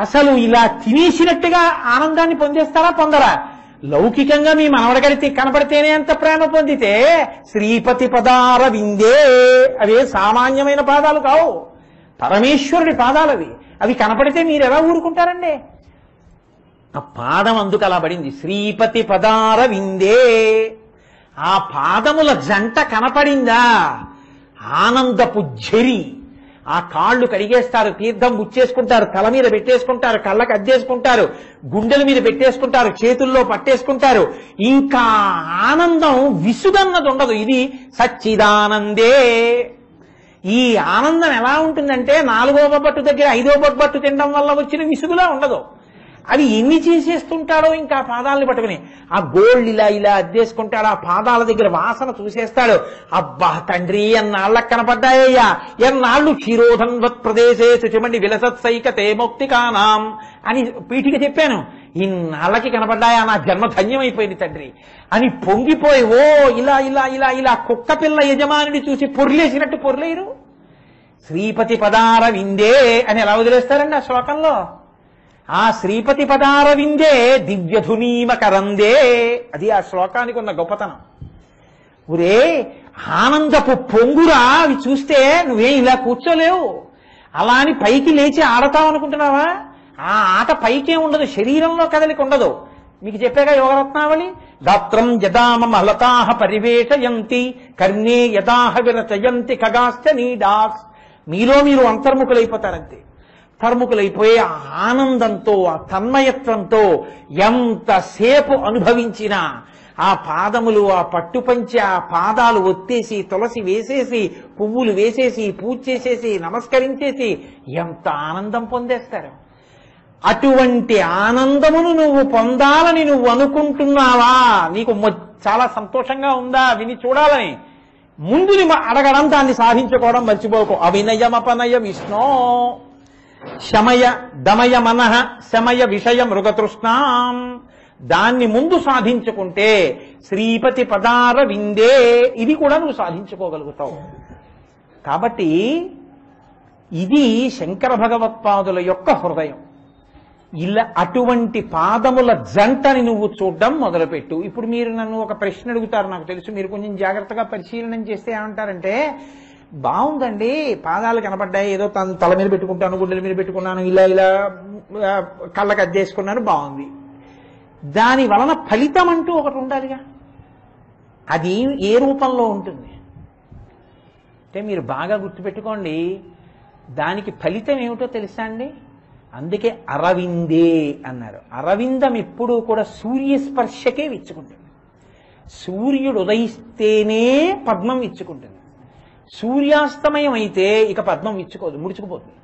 అసలు ఇలా తినేసినట్టుగా ఆనందాన్ని పొందేస్తారా పొందరా? లౌకికంగా మీ మనవడగడితే కనపడితేనే అంత ప్రేమ పొందితే శ్రీపతి పదార విందే అవే సామాన్యమైన పాదాలు కావు, పరమేశ్వరుడి పాదాలవి. అవి కనపడితే మీరు ఎలా ఊరుకుంటారండి? ఆ పాదం అందుకు అలా పడింది. శ్రీపతి పదార విందే. ఆ పాదముల జంట కనపడిందా ఆనందపు ఝరి. ఆ కాళ్ళు కడిగేస్తారు, తీర్థం బుచ్చేసుకుంటారు, తల మీద పెట్టేసుకుంటారు, కళ్ళకు అద్దేసుకుంటారు, గుండెల మీద పెట్టేసుకుంటారు, చేతుల్లో పట్టేసుకుంటారు. ఇంకా ఆనందం విసుగన్నది ఉండదు. ఇది సచ్చిదానందే. ఈ ఆనందం ఎలా ఉంటుందంటే 4వ బొబ్బట్టు దగ్గర 5వ బొబ్బట్టు తినడం వల్ల వచ్చిన విసుగులా ఉండదు. అవి ఎన్ని చేసేస్తుంటాడో ఇంకా పాదాలను పట్టుకుని ఆ గోల్డ్ ఇలా ఇలా అద్దేసుకుంటాడు, ఆ పాదాల దగ్గర వాసన చూసేస్తాడు. అబ్బా తండ్రి ఎన్నాళ్ళకు కనపడ్డాయ్యా, ఎన్నాళ్ళు క్షీరోధన్వత్ ప్రదేశే శుచిమండి విలసత్సైకతే మౌక్తికానాం అని పీఠిక చెప్పాను. ఇన్నాళ్ళకి కనపడ్డాయా, నా జన్మ ధన్యమైపోయింది తండ్రి అని పొంగిపోయి ఓ ఇలా ఇలా ఇలా ఇలా కుక్క పిల్ల యజమానిని చూసి పొర్లేసినట్టు పొర్లేరు. శ్రీపతి పదార విందే అని ఎలా వదిలేస్తారండి ఆ శ్లోకంలో? ఆ శ్రీపతి పదార విందే దివ్యధునీమకరందే. అది ఆ శ్లోకానికి ఉన్న గొప్పతనం. ఒరే ఆనందపు పొంగురా, అవి చూస్తే నువ్వేం ఇలా కూర్చోలేవు. అలా అని పైకి లేచి ఆడతావనుకుంటున్నావా? ఆ ఆట పైకే ఉండదు, శరీరంలో కదలిక ఉండదు. మీకు చెప్పాగా యోగరత్నావళి. గాత్రం యదామమ లతాహ పరివేషయంతి కర్ణే యదాహ విరచయంతి ఖగాశ్చ నీడాస్. మీలో మీరు అంతర్ముఖులైపోతారంతే. అంతర్ముఖులైపోయే ఆ ఆనందంతో ఆ తన్మయత్వంతో ఎంతసేపు అనుభవించినా ఆ పాదములు ఆ పట్టుపంచి ఆ పాదాలు ఒత్తేసి తులసి వేసేసి పువ్వులు వేసేసి పూజ చేసేసి నమస్కరించేసి ఎంత ఆనందం పొందేస్తారు. అటువంటి ఆనందమును నువ్వు పొందాలని నువ్వు అనుకుంటున్నావా? నీకు చాలా సంతోషంగా ఉందా విని చూడాలని? ముందుని అడగడం, దాన్ని సాధించుకోవడం మర్చిపోకు. అవినయమపనయ విష్ణో శమయ దమయ మనః శమయ విషయ మృగతృష్ణాం. దాన్ని ముందు సాధించుకుంటే శ్రీపతి పదార విందే ఇది కూడా నువ్వు సాధించుకోగలుగుతావు. కాబట్టి ఇది శంకర భగవత్పాదుల యొక్క హృదయం. ఇలా అటువంటి పాదముల జంటని నువ్వు చూడడం మొదలుపెట్టు. ఇప్పుడు మీరు నన్ను ఒక ప్రశ్న అడుగుతారు, నాకు తెలుసు మీరు కొంచెం జాగ్రత్తగా పరిశీలన చేస్తే ఏమంటారంటే, బాగుందండి, పాదాలు కనపడ్డాయి, ఏదో తల మీద పెట్టుకుంటాను, గుండెల మీద పెట్టుకున్నాను, ఇలా ఇలా కళ్ళకు అద్దేసుకున్నాను, బాగుంది. దాని వలన ఫలితం అంటూ ఒకటి ఉండాలిగా. అది ఏ రూపంలో ఉంటుంది అంటే మీరు బాగా గుర్తుపెట్టుకోండి, దానికి ఫలితం ఏమిటో తెలుసా అండి? అందుకే అరవిందే అన్నారు. అరవిందం ఎప్పుడూ కూడా సూర్యస్పర్శకే విచ్చుకుంటుంది. సూర్యుడు ఉదయిస్తేనే పద్మం విచ్చుకుంటుంది. సూర్యాస్తమయం అయితే ఇక పద్మం విచ్చుకోదు, ముడుచుకుపోతుంది.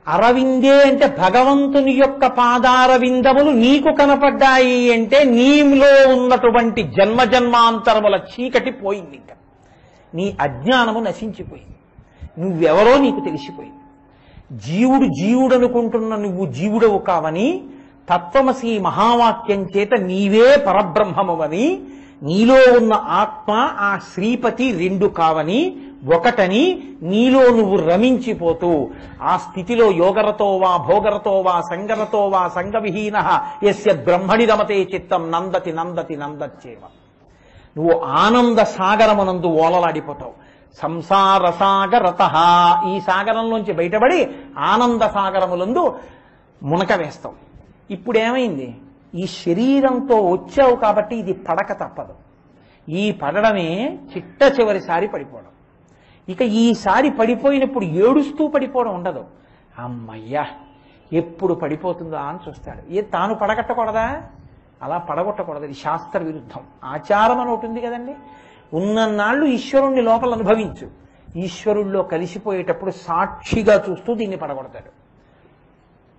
అరవిందే అంటే భగవంతుని యొక్క పాదారవిందములు నీకు కనపడ్డాయి అంటే నీలో ఉన్నటువంటి జన్మజన్మాంతరముల చీకటి పోయింది. ఇంకా నీ అజ్ఞానము నశించిపోయింది. నువ్వెవరో నీకు తెలిసిపోయింది. జీవుడు జీవుడనుకుంటున్న నువ్వు జీవుడవు కావని, తత్వమసి మహావాక్యం చేత నీవే పరబ్రహ్మమవని, నీలో ఉన్న ఆత్మ ఆ శ్రీపతి రెండు కావని, ఒకటని నీలో నువ్వు రమించిపోతూ ఆ స్థితిలో యోగరతో వా భోగరతో వా సంగరతో వా సంగవిహీన యస్య బ్రహ్మణి రమతే చిత్తం నందతి నందతి నందచ్చేవ. నువ్వు ఆనంద సాగరమునందు ఓలలాడిపోతావు. సంసార సాగరత, ఈ సాగరంలోంచి బయటపడి ఆనంద సాగరములందు మునక వేస్తావు. ఇప్పుడేమైంది? ఈ శరీరంతో వచ్చావు కాబట్టి ఇది పడక తప్పదు. ఈ పడడమే చిట్ట చివరిసారి పడిపోవడం. ఇక ఈసారి పడిపోయినప్పుడు ఏడుస్తూ పడిపోవడం ఉండదు. అమ్మయ్యా ఎప్పుడు పడిపోతుందా అని చూస్తాడు. తాను పడగట్టకూడదా? అలా పడగొట్టకూడదు. ఇది శాస్త్ర విరుద్ధం. ఆచారం అని ఒకటి ఉంది కదండి. ఉన్నన్నాళ్ళు ఈశ్వరుణ్ణి లోపల అనుభవించు. ఈశ్వరుల్లో కలిసిపోయేటప్పుడు సాక్షిగా చూస్తూ దీన్ని పడగొడతాడు.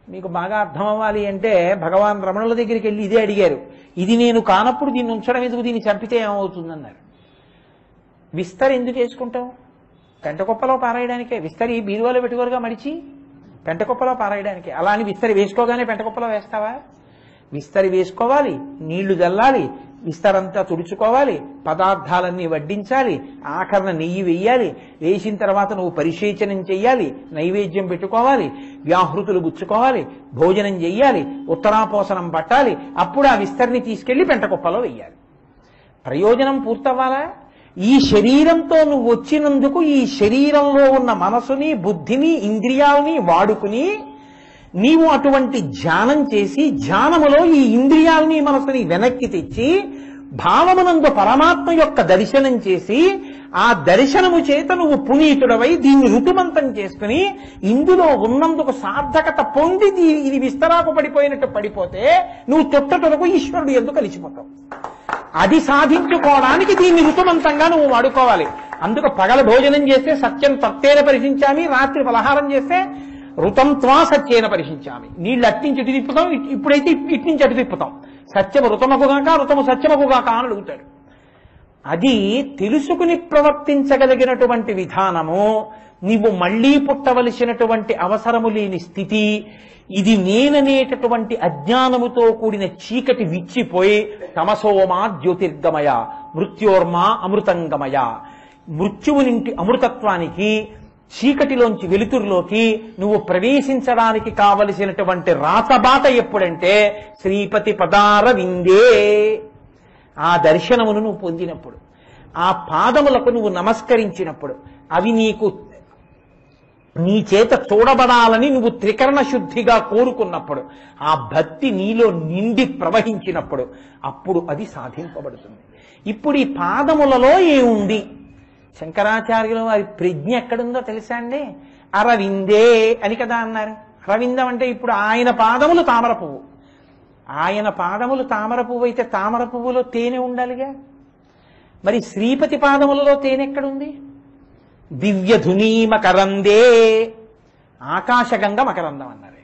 మీకు బాగా అర్థం అవ్వాలి అంటే భగవాన్ రమణుల దగ్గరికి వెళ్ళి ఇదే అడిగారు. ఇది నేను కానప్పుడు దీన్ని ఉంచడం ఎందుకు, దీన్ని చంపితే ఏమవుతుందన్నారు. విస్తరి ఎందుకు వేసుకుంటావు? పెంటకుప్పలో పారాయడానికే. విస్తరి బీరువాలో పెట్టుకోరుగా మడిచి, పెంటకుప్పలో పారాయడానికే. అలా అని విస్తరి వేసుకోగానే పెంటకుప్పలో వేస్తావా? విస్తరి వేసుకోవాలి, నీళ్లు జల్లాలి, విస్తరంతా తుడుచుకోవాలి, పదార్థాలన్నీ వడ్డించాలి, ఆఖరణ నెయ్యి వెయ్యాలి, వేసిన తర్వాత నువ్వు పరిశేచనం చెయ్యాలి, నైవేద్యం పెట్టుకోవాలి, వ్యాహృతులు గుచ్చుకోవాలి, భోజనం చెయ్యాలి, ఉత్తరాపోసనం పట్టాలి, అప్పుడు ఆ విస్తరిని తీసుకెళ్లి పెంటకుప్పలో వెయ్యాలి. ప్రయోజనం పూర్తవ్వాలా? ఈ శరీరంతో నువ్వు వచ్చినందుకు ఈ శరీరంలో ఉన్న మనసుని, బుద్ధిని, ఇంద్రియాలని వాడుకుని నీవు అటువంటి ధ్యానం చేసి, ధ్యానములో ఈ ఇంద్రియాలని మనసుని వెనక్కి తెచ్చి భావమునందు పరమాత్మ యొక్క దర్శనం చేసి, ఆ దర్శనము చేత నువ్వు పునీతుడవై దీన్ని ఋతుమంతం చేసుకుని ఇందులో ఉన్నందుకు సార్థకత పొంది ఇది విస్తరాకు పడిపోయినట్టు పడిపోతే నువ్వు తొట్టటకు ఈశ్వరుడు ఎందుకు కలిసిపోతావు. అది సాధించుకోవడానికి దీన్ని ఋతుమంతంగా నువ్వు వాడుకోవాలి. అందుకు పగల భోజనం చేస్తే సత్యం తత్తేన పరిశించామి, రాత్రి పలహారం చేస్తే ఋతం త్వా సత్యేన పరిశించామి. నీళ్ళు అట్టించి అటు తిప్పుతాం, ఇప్పుడైతే ఇట్నుంచి అటు తిప్పుతాం. సత్యము ఋతమకుగాక, ఋతము సత్యమకుగాక అని అడుగుతాడు. అది తెలుసుకుని ప్రవర్తించగలిగినటువంటి విధానము, నీవు మళ్లీ పుట్టవలసినటువంటి అవసరము లేని స్థితి, ఇది నేననేటటువంటి అజ్ఞానముతో కూడిన చీకటి విచ్చిపోయి తమసోమా జ్యోతిర్గమయ మృత్యోర్మా అమృతంగమయ. మృత్యువునింటి అమృతత్వానికి, చీకటిలోంచి వెలుతురులోకి నువ్వు ప్రవేశించడానికి కావలసినటువంటి రాతబాట ఎప్పుడంటే శ్రీపతి పదార విందే. ఆ దర్శనమును నువ్వు పొందినప్పుడు, ఆ పాదములకు నువ్వు నమస్కరించినప్పుడు, అవి నీకు నీ చేత చూడబడాలని నువ్వు త్రికరణ శుద్ధిగా కోరుకున్నప్పుడు, ఆ భక్తి నీలో నిండి ప్రవహించినప్పుడు అప్పుడు అది సాధింపబడుతుంది. ఇప్పుడు ఈ పాదములలో ఏముంది? శంకరాచార్యులు వారి ప్రజ్ఞ ఎక్కడుందో తెలుసా అండి? అరవిందే అని కదా అన్నారు. అరవిందం అంటే ఇప్పుడు ఆయన పాదములు తామర పువ్వు. ఆయన పాదములు తామర పువ్వు అయితే తామర పువ్వులో తేనె ఉండాలిగా. మరి శ్రీపతి పాదములలో తేనె ఎక్కడుంది? దివ్యధునీ మకరందే, ఆకాశగంగ మకరందం అన్నారు.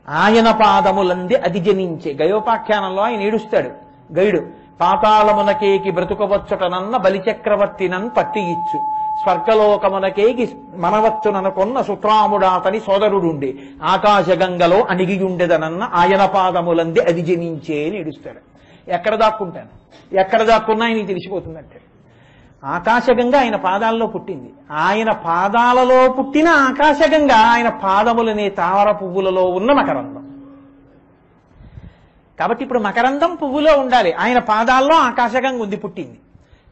ఆయన పాదములందే అది జనించే. గయోపాఖ్యానంలో ఆయన ఏడుస్తాడు గైడు. పాతాళమునకేకి బ్రతుకవచ్చుటనన్న బలిచక్రవర్తినన్ పట్టి ఇచ్చు, స్వర్గలోకమునకేకి మనవచ్చుననుకొన్న సుత్రాముడాతని సోదరుడుండే, ఆకాశగంగలో అణిగియుండెదనన్న ఆయన పాదములందే అది జనించే అని ఏడుస్తాడు. ఎక్కడ దాక్కుంటాను, ఎక్కడ దాక్కున్నా ఆయనకి తెలిసిపోతుందంటే ఆకాశగంగ ఆయన పాదాల్లో పుట్టింది. ఆయన పాదాలలో పుట్టిన ఆకాశగంగ ఆయన పాదములనే తామర పువ్వులలో ఉన్న మకరందం. కాబట్టి ఇప్పుడు మకరందం పువ్వులో ఉండాలి, ఆయన పాదాల్లో ఆకాశగంగ ఉంది పుట్టింది.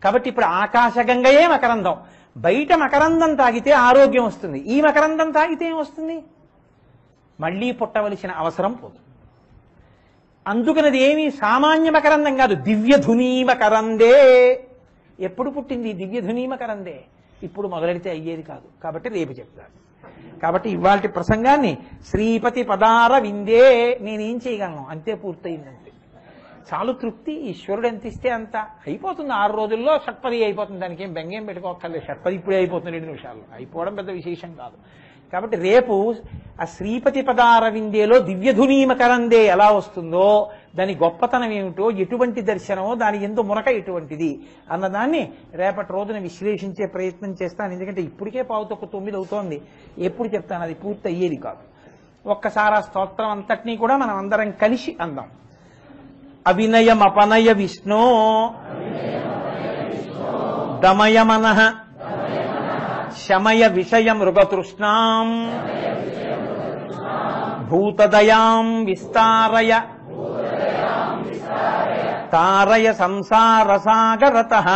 కాబట్టి ఇప్పుడు ఆకాశగంగయే మకరందం. బయట మకరందం తాగితే ఆరోగ్యం వస్తుంది, ఈ మకరందం తాగితే ఏమొస్తుంది? మళ్ళీ పుట్టవలసిన అవసరం పోతుంది. అందుకనది ఏమీ సామాన్య మకరందం కాదు, దివ్యధునీ మకరందే. ఎప్పుడు పుట్టింది దివ్యధునీ మకరందే? ఇప్పుడు మొదలెడితే అయ్యేది కాదు. కాబట్టి రేపు చెప్తాను. కాబట్టి ఇవాళ ప్రసంగాన్ని శ్రీపతి పదార విందే నేనేం చేయగలను, అంతే పూర్తయిందంతే. చాలు తృప్తి. ఈశ్వరుడు ఎంత ఇస్తే అంత అయిపోతుంది. 6 రోజుల్లో షట్పది అయిపోతుంది. దానికి ఏం బెంగేం పెట్టుకోక్కర్లేదు. షట్పది ఇప్పుడే అయిపోతుంది, 2 నిమిషాల్లో అయిపోవడం పెద్ద విశేషం కాదు. కాబట్టి రేపు ఆ శ్రీపతి పదార విందేలో దివ్యధునీ మకరందే ఎలా వస్తుందో, దాని గొప్పతనం ఏమిటో, ఎటువంటి దర్శనమో, దాని ఎందు మునక ఎటువంటిది అన్నదాన్ని రేపటి రోజున విశ్లేషించే ప్రయత్నం చేస్తాను. ఎందుకంటే ఇప్పటికే 8:45 అవుతోంది. ఎప్పుడు చెప్తాను, అది పూర్తి అయ్యేది కాదు. ఒక్కసారి ఆ స్తోత్రం అంతటినీ కూడా మనం అందరం కలిసి అందాం. అవినయమపనయ విష్ణో దమయ మనః శమయ విషయ మృగతృష్ణాం భూతదయాం విస్తారయ తారయ సంసారసాగరతః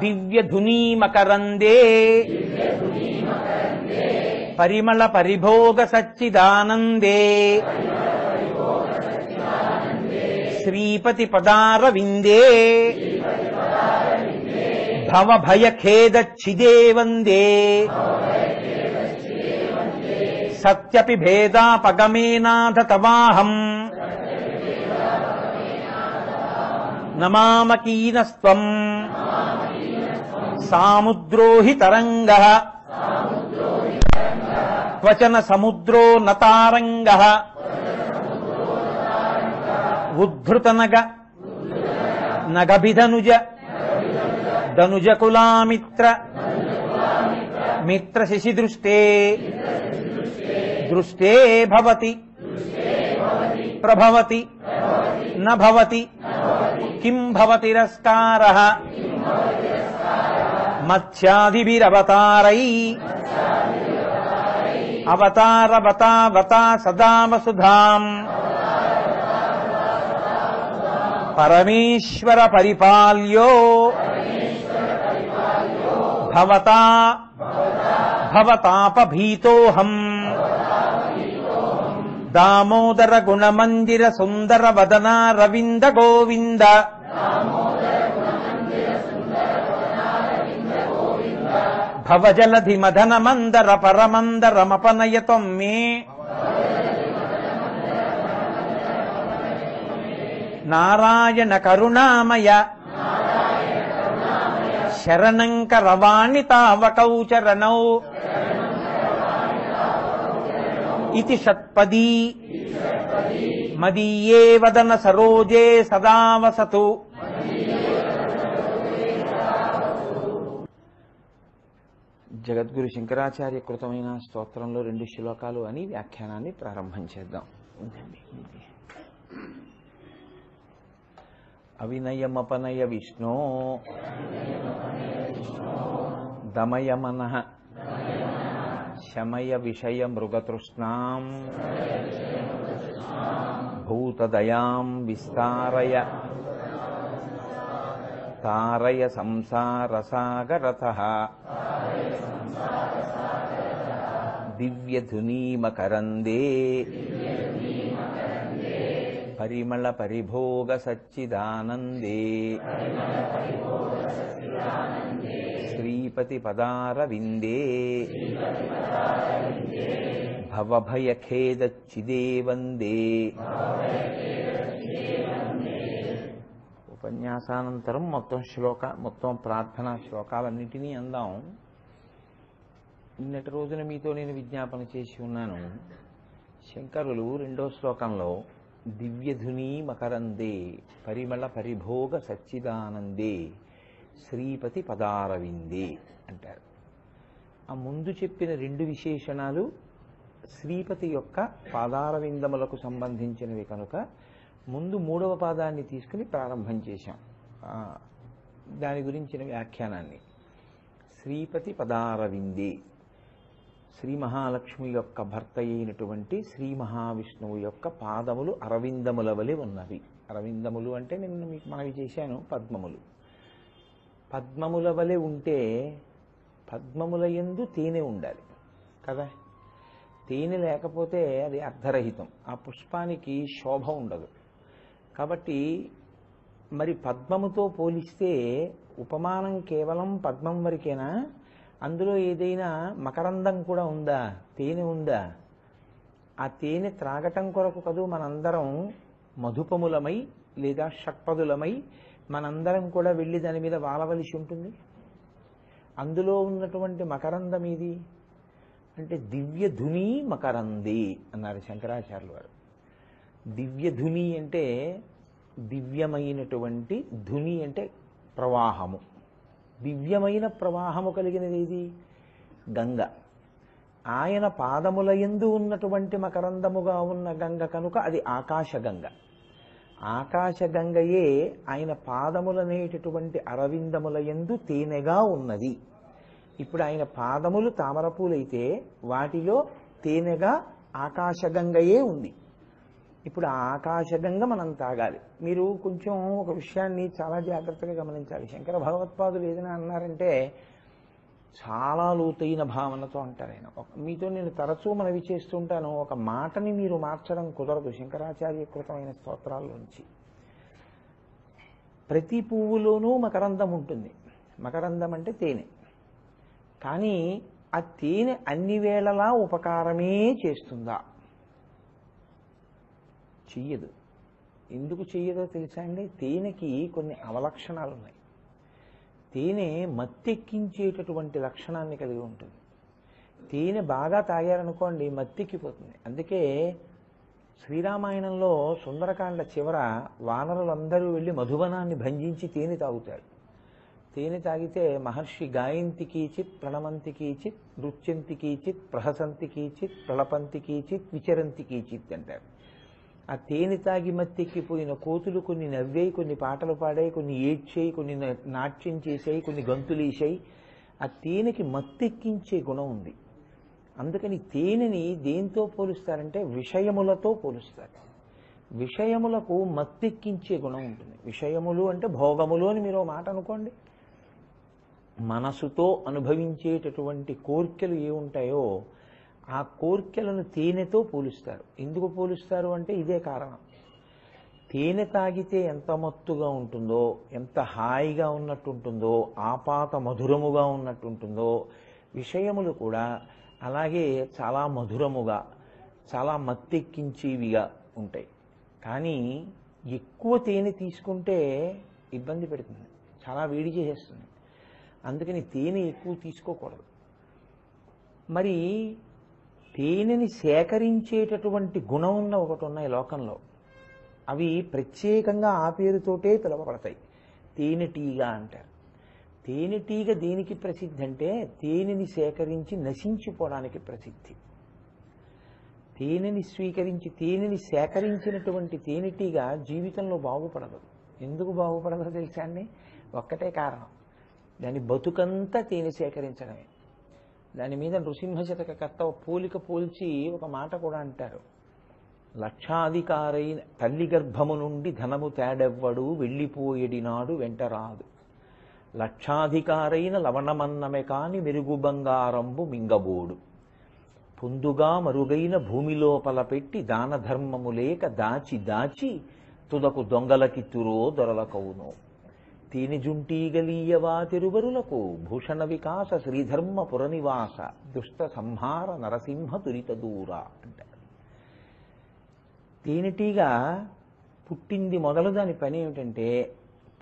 దివ్యధునీ మకరందే పరిమళ పరిభోగ సచ్చిదానందే శ్రీపతి పదార విందే భవభయఖేదచ్చిదే వందే సత్యపి భేదాపగమేనాథ తవాహం నమామకీనస్త్వం సాముద్రో హి తరంగః త్వచన సముద్రో నతారంగః ఉద్ధృతనగ నగభిధనుజ ధనుజకులామిత్ర మిత్ర శశిదృష్టే దృష్టే భవతి ప్రభవతి నభవతి కిం భవతిరస్కారః మత్స్యాదిభిరవతారై అవతారవతావతా సదా వసుధాం పరమేశ్వర పరిపాల్యో భవతా భవతాపభీతోహం దామోదర గుణమందిర సుందర వదన రవింద గోవింద భవజలధి మదన మందర పరమందరమపనయతం మే నారాయణ కరుణామయ శరణంకరవాణి తావకౌ చరణౌ ఇతి షట్పదీ మదీయే వదన సరోజే సదా వసతు. జగద్గురు శంకరాచార్య కృతమైన స్తోత్రంలో 2 శ్లోకాలు అని వ్యాఖ్యానాన్ని ప్రారంభం చేద్దాం. అవినయమపనయ విష్ణో దమయ మనః శమయ విషయ మృగతృష్ణాం భూతదయాం విస్తారయ తారయ సంసారసాగరతః దివ్యధునీ మకరందే పరిమళ పరిభోగ సచ్చిదానందే శ్రీపతి పదార విందే భవభయఖేదచ్చిదే వందే. ఉపన్యాసానంతరం మొత్తం ప్రార్థనా శ్లోకాలన్నింటినీ అందాం. నిన్నటి రోజున మీతో నేను విజ్ఞాపన చేసి ఉన్నాను. శంకరులు 2వ శ్లోకంలో దివ్యధునీ మకరందే పరిమళ పరిభోగ సచ్చిదానందే శ్రీపతి పదారవిందే అంటారు. ఆ ముందు చెప్పిన 2 విశేషణాలు శ్రీపతి యొక్క పాదారవిందములకు సంబంధించినవి కనుక ముందు 3వ పాదాన్ని తీసుకుని ప్రారంభం చేశాం. దాని గురించిన వ్యాఖ్యానాన్ని శ్రీపతి పదారవిందే శ్రీ మహాలక్ష్మి యొక్క భర్త అయినటువంటి శ్రీ మహావిష్ణువు యొక్క పాదములు అరవిందముల వలె ఉన్నవి. అరవిందములు అంటే నేను మీకు మనవి చేశాను, పద్మములు. పద్మముల వలె ఉంటే పద్మముల యందు తేనె ఉండాలి కదా. తేనె లేకపోతే అది అర్ధరహితం, ఆ పుష్పానికి శోభ ఉండదు. కాబట్టి మరి పద్మముతో పోలిస్తే ఉపమానం కేవలం పద్మం వరకేనా? అందులో ఏదైనా మకరందం కూడా ఉందా? తేనె ఉందా? ఆ తేనె త్రాగటం కొరకు కదూ మనందరం మధుపములమై లేదా షట్పదులమై మనందరం కూడా వెళ్ళి దాని మీద వాలవలసి ఉంటుంది. అందులో ఉన్నటువంటి మకరందం ఇది అంటే దివ్య ధుని మకరంది అన్నారు శంకరాచార్యులు వారు. దివ్య ధుని అంటే దివ్యమైనటువంటి, ధుని అంటే ప్రవాహము. దివ్యమైన ప్రవాహము కలిగినది ఇది గంగ. ఆయన పాదముల యందు ఉన్నటువంటి మకరందముగా ఉన్న గంగ కనుక అది ఆకాశగంగ. ఆకాశగంగయే ఆయన పాదములనేటటువంటి అరవిందముల యందు తేనెగా ఉన్నది. ఇప్పుడు ఆయన పాదములు తామరపూలైతే వాటిలో తేనెగా ఆకాశగంగయే ఉంది. ఇప్పుడు ఆ ఆకాశగంగ మనం తాగాలి. మీరు కొంచెం ఒక విషయాన్ని చాలా జాగ్రత్తగా గమనించాలి. శంకర భగవత్పాదులు ఏదైనా అన్నారంటే చాలా లోతైన భావనతో అంటారు ఆయన. మీతో నేను తరచూ మనవి చేస్తుంటాను, ఒక మాటని మీరు మార్చడం కుదరదు. శంకరాచార్యకృతమైన స్తోత్రాల్లోంచి ప్రతి పువ్వులోనూ మకరందం ఉంటుంది. మకరందం అంటే తేనె. కానీ ఆ తేనె అన్ని వేళలా ఉపకారమే చేస్తుందా? చెయ్యదు. ఎందుకు చెయ్యదో తెలుసా అండి? తేనెకి కొన్ని అవలక్షణాలు ఉన్నాయి. తేనె మత్తెక్కించేటటువంటి లక్షణాన్ని కలిగి ఉంటుంది. తేనె బాగా తాగారనుకోండి మత్తెక్కిపోతుంది. అందుకే శ్రీరామాయణంలో సుందరకాండ చివర వానరులందరూ వెళ్ళి మధువనాన్ని భంజించి తేనె తాగుతారు. తేనె తాగితే మహర్షి గాయంతికి చిత్, ప్రణమంతికి చిత్, నృత్యంతికి చిత్, ప్రహసంతికి చిత్, ప్రళపంతికి చిత్, విచరంతికి చిత్ అంటారు. ఆ తేనె తాగి మత్తెక్కిపోయిన కోతులు కొన్ని నవ్వేయి, కొన్ని పాటలు పాడాయి, కొన్ని ఏడ్చేయి, కొన్ని నాట్యం చేసాయి, కొన్ని గంతులేసాయి. ఆ తేనెకి మత్తెక్కించే గుణం ఉంది. అందుకని తేనెని దేంతో పోలుస్తారంటే విషయములతో పోలుస్తారు. విషయములకు మత్తెక్కించే గుణం ఉంటుంది. విషయములు అంటే భోగములు అని మీరు మాట అనుకోండి. మనసుతో అనుభవించేటటువంటి కోర్కెలు ఏ ఉంటాయో ఆ కోర్కెలను తేనెతో పోలుస్తారు. ఎందుకు పోలుస్తారు అంటే ఇదే కారణం. తేనె తాగితే ఎంత మత్తుగా ఉంటుందో, ఎంత హాయిగా ఉన్నట్టుంటుందో, ఆపాత మధురముగా ఉన్నట్టుంటుందో, విషయములు కూడా అలాగే చాలా మధురముగా, చాలా మత్తెక్కించేవిగా ఉంటాయి. కానీ ఎక్కువ తేనె తీసుకుంటే ఇబ్బంది పెడుతుంది, చాలా వేడి చేసేస్తుంది. అందుకని తేనె ఎక్కువ తీసుకోకూడదు. మరి తేనెని సేకరించేటటువంటి గుణం ఉన్న ఒకటి ఉన్నాయి లోకంలో. అవి ప్రత్యేకంగా ఆ పేరుతోటే పిలువబడతాయి. తేనెటీగ అంటారు. తేనెటీగ దేనికి ప్రసిద్ధి అంటే తేనెని సేకరించి నశించిపోవడానికి ప్రసిద్ధి. తేనెని స్వీకరించి తేనెని సేకరించినటువంటి తేనెటీగ జీవితంలో బాగుపడదు. ఎందుకు బాగుపడదో తెలుసా అండి? ఒక్కటే కారణం, దాని బతుకంతా తేనె సేకరించడమే. దాని మీద నృసింహశతక కర్త పోలిక పోల్చి ఒక మాట కూడా అంటారు. లక్షాధికారైన తల్లి గర్భము నుండి ధనము తేడెవ్వడు వెళ్ళిపోయేడినాడు వెంటరాదు. లక్షాధికారైన లవణమన్నమే కాని మెరుగు బంగారంబు మింగబోడు. పొందుగా మరుగైన భూమి లోపల పెట్టి దాన ధర్మము లేక దాచి దాచి తుదకు దొంగలకిత్తురో దొరలకవునో. తేనె జుంటీగలీయవా తిరువరులకు భూషణ వికాస శ్రీధర్మ పురనివాస దుష్ట సంహార నరసింహ తురిత దూర అంటారు. తేనెటీగ పుట్టింది మొదలు దాని పని ఏమిటంటే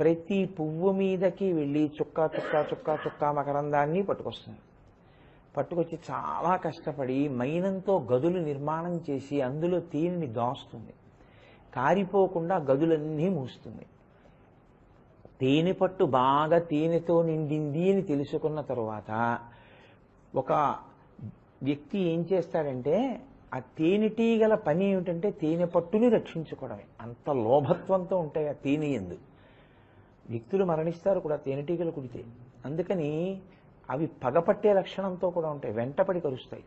ప్రతి పువ్వు మీదకి వెళ్ళి చుక్క చుక్క చుక్క చుక్క మకరందాన్ని పట్టుకొస్తుంది. పట్టుకొచ్చి చాలా కష్టపడి మైనంతో గదులు నిర్మాణం చేసి అందులో తేనెని దాస్తుంది. కారిపోకుండా గదులన్నీ మూస్తుంది. తేనె పట్టు బాగా తేనెతో నిండింది అని తెలుసుకున్న తరువాత ఒక వ్యక్తి ఏం చేస్తాడంటే ఆ తేనెటీగల పని ఏమిటంటే తేనె పట్టుని రక్షించుకోవడమే. అంత లోభత్వంతో ఉంటాయి ఆ తేనె యందు. వ్యక్తులు మరణిస్తారు కూడా తేనెటీగలు కుడితే. అందుకని అవి పగపట్టే లక్షణంతో కూడా ఉంటాయి, వెంటపడి కరుస్తాయి.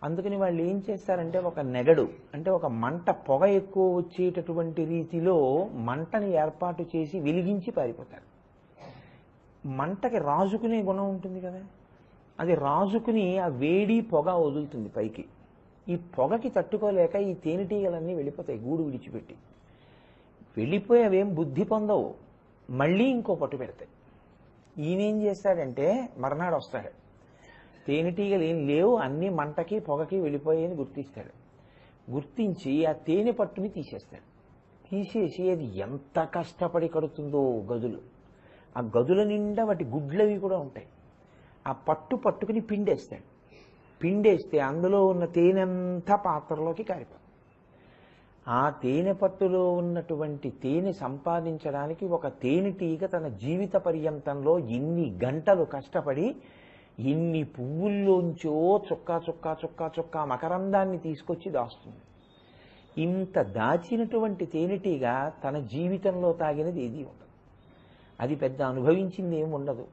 అందుకని వాళ్ళు ఏం చేస్తారంటే ఒక నెగడు అంటే ఒక మంట పొగ ఎక్కువ వచ్చేటటువంటి రీతిలో మంటని ఏర్పాటు చేసి వెలిగించి పారిపోతారు. మంటకి రాజుకునే గుణం ఉంటుంది కదా, అది రాజుకుని ఆ వేడి పొగ వదులుతుంది పైకి. ఈ పొగకి తట్టుకోలేక ఈ తేనెటీగలన్నీ వెళ్ళిపోతాయి గూడు విడిచిపెట్టి. వెళ్ళిపోయి అవేం బుద్ధి పొందవు, మళ్ళీ ఇంకో పట్టు పెడతాయి. ఈయనేం చేస్తాడంటే మర్నాడు వస్తాడు, తేనెటీగలు ఏం లేవు, అన్నీ మంటకి పొగకి వెళ్ళిపోయాయని గుర్తిస్తాడు. గుర్తించి ఆ తేనె పట్టుని తీసేస్తాడు. తీసేసి అది ఎంత కష్టపడి కడుతుందో గదులు, ఆ గదుల నిండా వాటి గుడ్లవి కూడా ఉంటాయి. ఆ పట్టుకుని పిండేస్తాడు. పిండేస్తే అందులో ఉన్న తేనెంతా పాత్రలోకి కారిపోతుంది. ఆ తేనె పట్టులో ఉన్నటువంటి తేనె సంపాదించడానికి ఒక తేనెటీగ తన జీవిత పర్యంతంలో ఎన్ని గంటలు కష్టపడి ఎన్ని పువ్వుల్లోంచో చుక్కా మకరందాన్ని తీసుకొచ్చి దాస్తుంది. ఇంత దాచినటువంటి తేనెటీగ తన జీవితంలో తాగినది ఏది ఉండదు, అది పెద్ద అనుభవించింది ఏమి ఉండదు.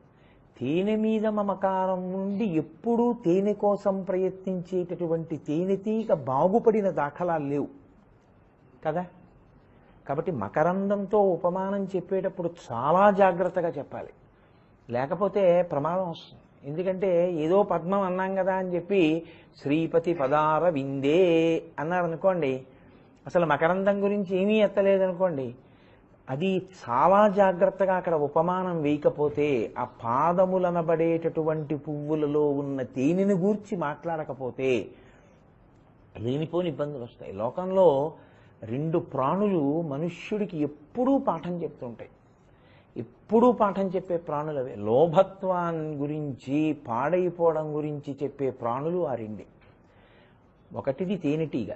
తేనె మీద మమకారం నుండి ఎప్పుడూ తేనె కోసం ప్రయత్నించేటటువంటి తేనెటీగ బాగుపడిన దాఖలాలు లేవు కదా. కాబట్టి మకరందంతో ఉపమానం చెప్పేటప్పుడు చాలా జాగ్రత్తగా చెప్పాలి, లేకపోతే ప్రమాదం వస్తుంది. ఎందుకంటే ఏదో పద్మం అన్నాం కదా అని చెప్పి శ్రీపతి పదార విందే అన్నారనుకోండి, అసలు మకరందం గురించి ఏమీ ఎత్తలేదనుకోండి, అది చాలా జాగ్రత్తగా అక్కడ ఉపమానం వేయకపోతే, ఆ పాదములనబడేటటువంటి పువ్వులలో ఉన్న తేనెను గూర్చి మాట్లాడకపోతే లేనిపోని ఇబ్బందులు వస్తాయి. లోకంలో 2 ప్రాణులు మనుష్యుడికి ఎప్పుడూ పాఠం చెప్తుంటాయి, ఎప్పుడూ పాఠం చెప్పే ప్రాణులు అవే. లోభత్వాన్ని గురించి పాడైపోవడం గురించి చెప్పే ప్రాణులు ఆ 2. ఒకటిది తేనెటీగ,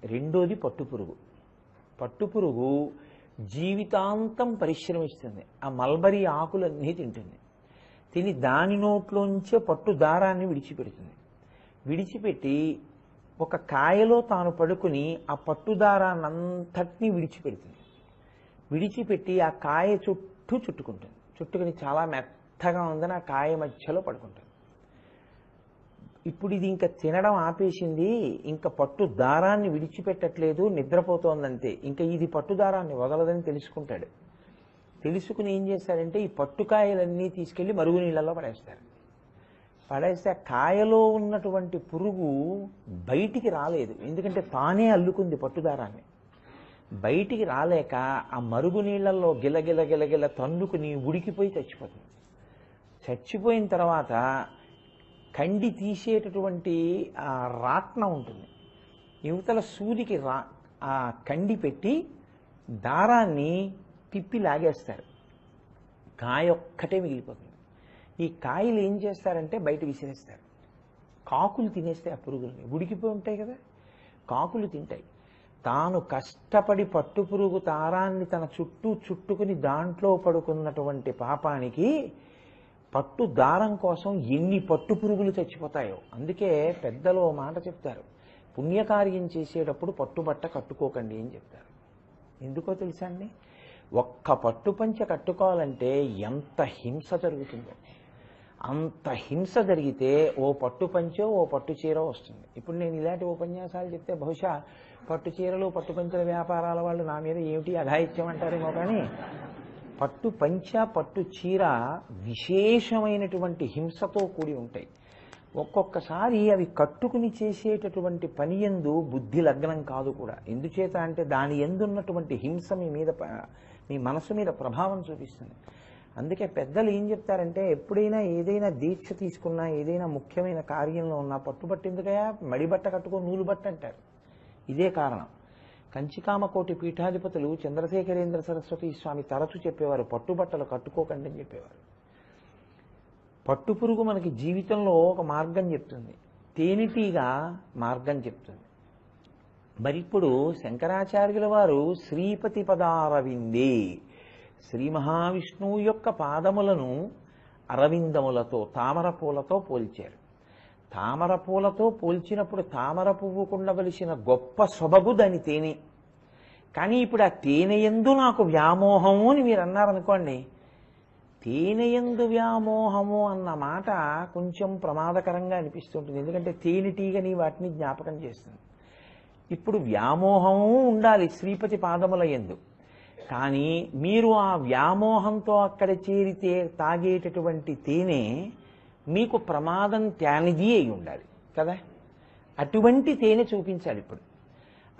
రెండోది పట్టుపురుగు. పట్టుపురుగు జీవితాంతం పరిశ్రమిస్తుంది, ఆ మల్బరీ ఆకులన్నీ తింటుంది. తిని దాని నోట్లోంచే పట్టు దారాన్ని విడిచిపెడుతుంది. విడిచిపెట్టి ఒక కాయలో తాను పడుకుని ఆ పట్టు దారాన్నంతటినీ విడిచిపెడుతుంది. విడిచిపెట్టి ఆ కాయ చుట్టూ చుట్టుకుంటుంది. చుట్టుకుని చాలా మెత్తగా ఉందని ఆ కాయ మధ్యలో పడుకుంటుంది. ఇప్పుడు ఇది ఇంకా తినడం ఆపేసింది, ఇంకా పట్టు దారాన్ని విడిచిపెట్టట్లేదు, నిద్రపోతోందంతే. ఇంకా ఇది పట్టు దారాన్ని వదలదని తెలుసుకుంటాడు. తెలుసుకుని ఏం చేస్తాడంటే ఈ పట్టుకాయలన్నీ తీసుకెళ్లి మరుగునీళ్ళలో పడేస్తారు. పడేస్తే ఆ కాయలో ఉన్నటువంటి పురుగు బయటికి రాలేదు, ఎందుకంటే తానే అల్లుకుంది పట్టుదారాన్ని. బయటికి రాలేక ఆ మరుగునీళ్లలో గిలగిల తన్నుకుని ఉడికిపోయి చచ్చిపోతుంది. చచ్చిపోయిన తర్వాత కండి తీసేటటువంటి ఆ రాట్న ఉంటుంది, యువతల సూదికి ఆ కండి పెట్టి దారాన్ని తిప్పి లాగేస్తారు. కాయ ఒక్కటే మిగిలిపోతుంది. ఈ కాయలు ఏం చేస్తారంటే బయట విసిరేస్తారు. కాకులు తినేస్తాయి ఆ పురుగుల్ని, ఉడికిపోయి ఉంటాయి కదా, కాకులు తింటాయి. తాను కష్టపడి పట్టు పురుగు దారాన్ని తన చుట్టూ చుట్టుకుని దాంట్లో పడుకున్నటువంటి పాపానికి పట్టు దారం కోసం ఎన్ని పట్టు పురుగులు చచ్చిపోతాయో. అందుకే పెద్దలు మాట చెప్తారు, పుణ్యకార్యం చేసేటప్పుడు పట్టుబట్ట కట్టుకోకండి అని చెప్తారు. ఎందుకో తెలుసా అండి, ఒక్క పట్టు పంచ కట్టుకోవాలంటే ఎంత హింస జరుగుతుందో. అంత హింస జరిగితే ఓ పట్టు పంచో ఓ పట్టు చీరో వస్తుంది. ఇప్పుడు నేను ఇలాంటి ఉపన్యాసాలు చెప్తే బహుశా పట్టు చీరలు పట్టు పంచల వ్యాపారాల వాళ్ళు నా మీద ఏమిటి అఘాయిత్యం అంటారేమో, కానీ పట్టు పంచ పట్టు చీర విశేషమైనటువంటి హింసతో కూడి ఉంటాయి. ఒక్కొక్కసారి అవి కట్టుకుని చేసేటటువంటి పని యందు బుద్ధి లగ్నం కాదు కూడా. ఎందుచేత అంటే దాని యందున్నటువంటి హింస మీ మనసు మీద ప్రభావం చూపిస్తుంది. అందుకే పెద్దలు ఏం చెప్తారంటే ఎప్పుడైనా ఏదైనా దీక్ష తీసుకున్నా, ఏదైనా ముఖ్యమైన కార్యంలో ఉన్నా పట్టుబట్టెందుకయా, మడిబట్ట కట్టుకో నూలు బట్ట అంటారు. ఇదే కారణం. కంచికామకోటి పీఠాధిపతులు చంద్రశేఖరేంద్ర సరస్వతి స్వామి తరచు చెప్పేవారు, పట్టుబట్టలు కట్టుకోకండి అని చెప్పేవారు. పట్టుపురుగు మనకి జీవితంలో ఒక మార్గం చెప్తుంది, తేనెటీగా మార్గం చెప్తుంది. మరి ఇప్పుడు శంకరాచార్యుల వారు శ్రీపతి పదారవిందే, శ్రీ మహావిష్ణువు యొక్క పాదములను అరవిందములతో తామర పూలతో పోల్చారు. తామర పూలతో పోల్చినప్పుడు తామర పువ్వుకుండవలసిన గొప్ప సొబగు దాని తేనె. కానీ ఇప్పుడు ఆ తేనెయందు నాకు వ్యామోహము అని మీరు అన్నారనుకోండి, తేనెయందు వ్యామోహము అన్న మాట కొంచెం ప్రమాదకరంగా అనిపిస్తుంటుంది. ఎందుకంటే తేనెటీగని వాటిని జ్ఞాపకం చేస్తుంది. ఇప్పుడు వ్యామోహము ఉండాలి శ్రీపతి పాదముల యందు, కానీ మీరు ఆ వ్యామోహంతో అక్కడ చేరితే తాగేటటువంటి తేనె మీకు ప్రమాదం తేనిది అయి ఉండాలి కదా. అటువంటి తేనె చూపించాలి. ఇప్పుడు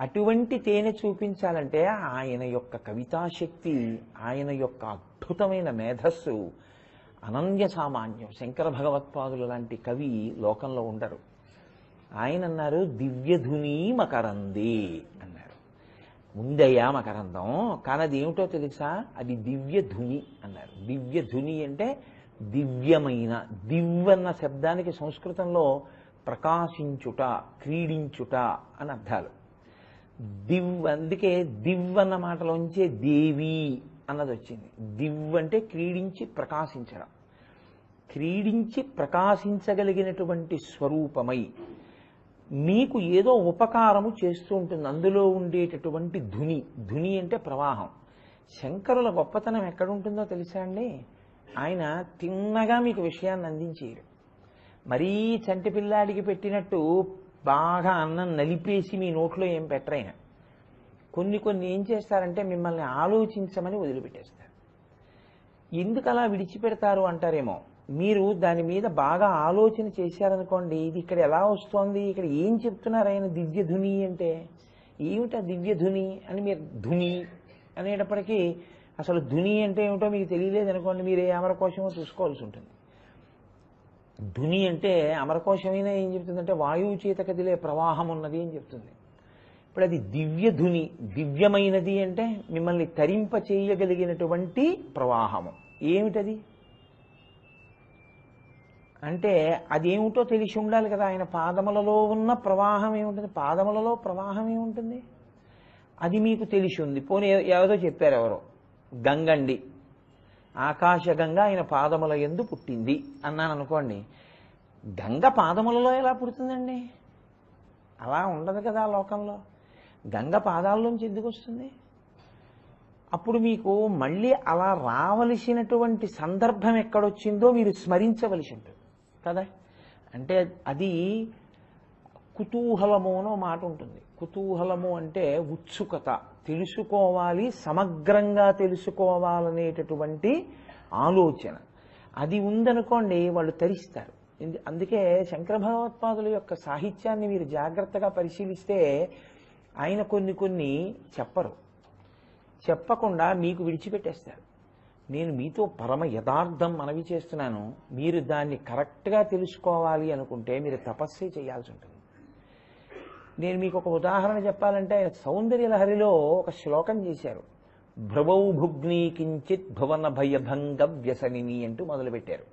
అటువంటి తేనె చూపించాలంటే ఆయన యొక్క కవితాశక్తి, ఆయన యొక్క అద్భుతమైన మేధస్సు అనన్య సామాన్యం. శంకర భగవత్పాదులు లాంటి కవి లోకంలో ఉండరు. ఆయన అన్నారు దివ్యధుని మకరంది అన్నారు. ఉందయ్యా మకరందం, కానీ అది ఏమిటో తెలుసా, అది దివ్యధుని అన్నారు. దివ్యధుని అంటే దివ్యమైన. దివ్వన్న శబ్దానికి సంస్కృతంలో ప్రకాశించుట, క్రీడించుట అని అర్థాలు. అందుకే దివ్వన్న మాటలోంచే దేవి అన్నది వచ్చింది. అంటే క్రీడించి ప్రకాశించడం. క్రీడించి ప్రకాశించగలిగినటువంటి స్వరూపమై మీకు ఏదో ఉపకారము చేస్తూ ఉంటుంది. అందులో ఉండేటటువంటి ధుని అంటే ప్రవాహం. శంకరుల గొప్పతనం ఎక్కడుంటుందో తెలుసా అండి, ఆయన తిన్నగా మీకు విషయాన్ని అందించేయరు. మరీ చంటి పిల్లాడికి పెట్టినట్టు బాగా అన్నం నలిపేసి మీ నోట్లో ఏం పెట్టరైనా. కొన్ని ఏం చేస్తారంటే మిమ్మల్ని ఆలోచించమని వదిలిపెట్టేస్తారు. ఎందుకు అలా విడిచిపెడతారు అంటారేమో. మీరు దాని మీద బాగా ఆలోచన చేశారనుకోండి, ఇది ఇక్కడ ఎలా వస్తోంది, ఇక్కడ ఏం చెప్తున్నారు ఆయన దివ్యధుని అంటే ఏమిటా దివ్యధుని అని మీరు ధుని అనేటప్పటికీ అసలు ధుని అంటే ఏమిటో మీకు తెలియలేదు అనుకోండి, మీరు ఏ అమరకోశమో చూసుకోవాల్సి ఉంటుంది. ధుని అంటే అమరకోశమైనా ఏం చెప్తుందంటే వాయువు చేత కదిలే ప్రవాహం ఉన్నది అని చెప్తుంది. ఇప్పుడు అది దివ్యధుని, దివ్యమైనది అంటే మిమ్మల్ని తరింప చేయగలిగినటువంటి ప్రవాహము. ఏమిటది అంటే అదేమిటో తెలిసి ఉండాలి కదా. ఆయన పాదములలో ఉన్న ప్రవాహం ఏముంటుంది, పాదములలో ప్రవాహం ఏముంటుంది అది మీకు తెలిసి ఉంది. పోనీ ఏదో చెప్పారు ఎవరో, గంగండి, ఆకాశగంగ ఆయన పాదముల యందు పుట్టింది అన్నాను అనుకోండి. గంగ పాదములలో ఎలా పుడుతుందండి? అలా ఉండదు కదా లోకంలో. గంగ పాదాల్లోంచి ఎందుకు వస్తుంది? అప్పుడు మీకు మళ్ళీ అలా రావలసినటువంటి సందర్భం ఎక్కడొచ్చిందో మీరు స్మరించవలసి ఉంటుంది కదా. అంటే అది కుతూహలము అనో మాట ఉంటుంది. కుతూహలము అంటే ఉత్సుకత, తెలుసుకోవాలి, సమగ్రంగా తెలుసుకోవాలనేటటువంటి ఆలోచన. అది ఉందనుకోండి వాళ్ళు తరిస్తారు. అందుకే శంకర భగవత్పాదుల యొక్క సాహిత్యాన్ని మీరు జాగ్రత్తగా పరిశీలిస్తే ఆయన కొన్ని చెప్పరు, చెప్పకుండా మీకు విడిచిపెట్టేస్తారు. నేను మీతో పరమ యథార్థం మనవి చేస్తున్నాను, మీరు దాన్ని కరెక్ట్గా తెలుసుకోవాలి అనుకుంటే మీరు తపస్సే చేయాల్సి ఉంటుంది. నేను మీకు ఒక ఉదాహరణ చెప్పాలంటే ఆయన సౌందర్యలహరిలో ఒక శ్లోకం చేశారు. భ్రువౌ భుగ్నీ కించిత్ భువన భయభంగ వ్యసనిని అంటూ మొదలుపెట్టారు.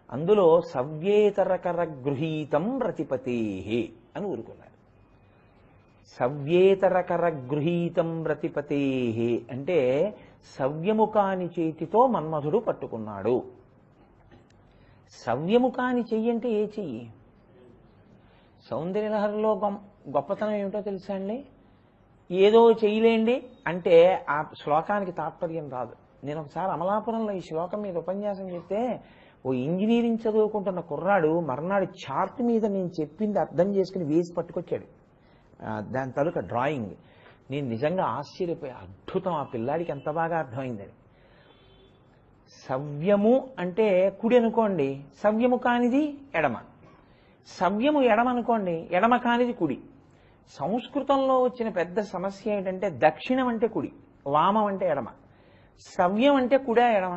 అందులో సవ్యేతరకర గృహీతం రతిపతేహే అని ఊరుకున్నారు. సవ్యేతరకర గృహీతం రతిపతేహే అంటే సవ్యము కాని చేతితో మన్మధుడు పట్టుకున్నాడు. సవ్యము కాని చెయ్యి అంటే ఏ చెయ్యి? సౌందర్యలహరిలో గొప్పతనం ఏమిటో తెలుసా అండి? ఏదో చెయ్యలేండి అంటే ఆ శ్లోకానికి తాత్పర్యం రాదు. నేను ఒకసారి అమలాపురంలో ఈ శ్లోకం మీద ఉపన్యాసం చెప్తే ఓ ఇంజనీరింగ్ చదువుకుంటున్న కుర్రాడు మర్నాడు చార్ట్ మీద నేను చెప్పింది అర్థం చేసుకుని వేసి పట్టుకొచ్చాడు దాని తాలూకా డ్రాయింగ్. నేను నిజంగా ఆశ్చర్యపోయా, అద్భుతం, ఆ పిల్లాడికి ఎంత బాగా అర్థమైందని. సవ్యము అంటే కుడి అనుకోండి, సవ్యము కానిది ఎడమ. సవ్యము ఎడమ అనుకోండి, ఎడమ కానిది కుడి. సంస్కృతంలో వచ్చిన పెద్ద సమస్య ఏంటంటే దక్షిణం అంటే కుడి, వామం అంటే ఎడమ. సవ్యం అంటే కుడా ఎడమ?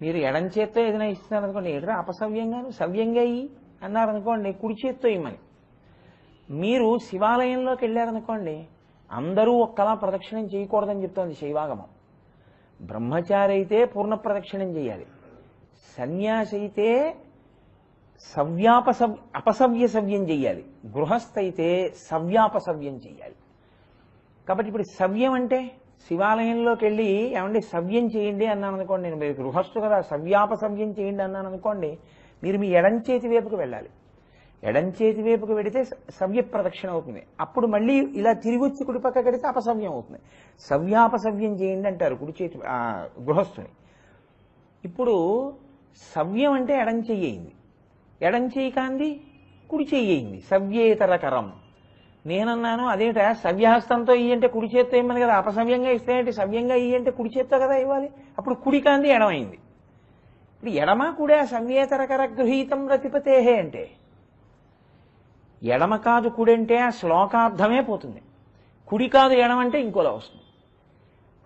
మీరు ఎడం చేత్తో ఏదైనా ఇస్తున్నారు అనుకోండి, ఎడరా అపసవ్యంగాను సవ్యంగా ఇయ్యి అన్నారనుకోండి, కుడి చేత్తో ఇమ్మని. మీరు శివాలయంలోకి వెళ్ళారనుకోండి, అందరూ ఒక్కలా ప్రదక్షిణం చేయకూడదని చెప్తోంది శైవాగమం. బ్రహ్మచారి అయితే పూర్ణ ప్రదక్షిణం చేయాలి, సన్యాసి అయితే అపసవ్య సవ్యం చేయాలి, గృహస్థ అయితే సవ్యాపసవ్యం చేయాలి. కాబట్టి ఇప్పుడు సవ్యం అంటే శివాలయంలోకి వెళ్ళి ఏమంటే సవ్యం చేయండి అన్నాను అనుకోండి, నేను మీరు గృహస్థు కదా సవ్యాపసవ్యం చేయండి అన్నాను అనుకోండి, మీరు మీ ఎడం చేతి వైపుకు వెళ్ళాలి. ఎడం చేతి వైపుకు వెడితే సవ్య ప్రదక్షిణ అవుతుంది. అప్పుడు మళ్ళీ ఇలా తిరిగి వచ్చి కుడి పక్క కడితే అపసవ్యం అవుతుంది. సవ్యాపసవ్యం చేయండి అంటారు కుడి చేతి గృహస్థుని. ఇప్పుడు సవ్యం అంటే ఎడం చెయ్యింది, ఎడం చేయి కాంది కుడి చెయ్యింది, సవ్యేతరకరం. నేనన్నాను అదేమిటా సవ్యహస్తంతో ఇయ్యంటే కుడి చేత్తో ఇమ్మని కదా, అపసవ్యంగా ఇస్తే ఏంటి, సవ్యంగా ఇయ్యంటే కుడి చేత్తో కదా ఇవ్వాలి. అప్పుడు కుడి కాంది ఎడమైంది. ఇప్పుడు ఎడమ కుడే సవ్యేతరకర గృహీతం రతిపతేహే అంటే ఎడమ కాదు కుడంటే ఆ శ్లోకార్థమే పోతుంది. కుడి కాదు ఎడమంటే ఇంకోలా వస్తుంది.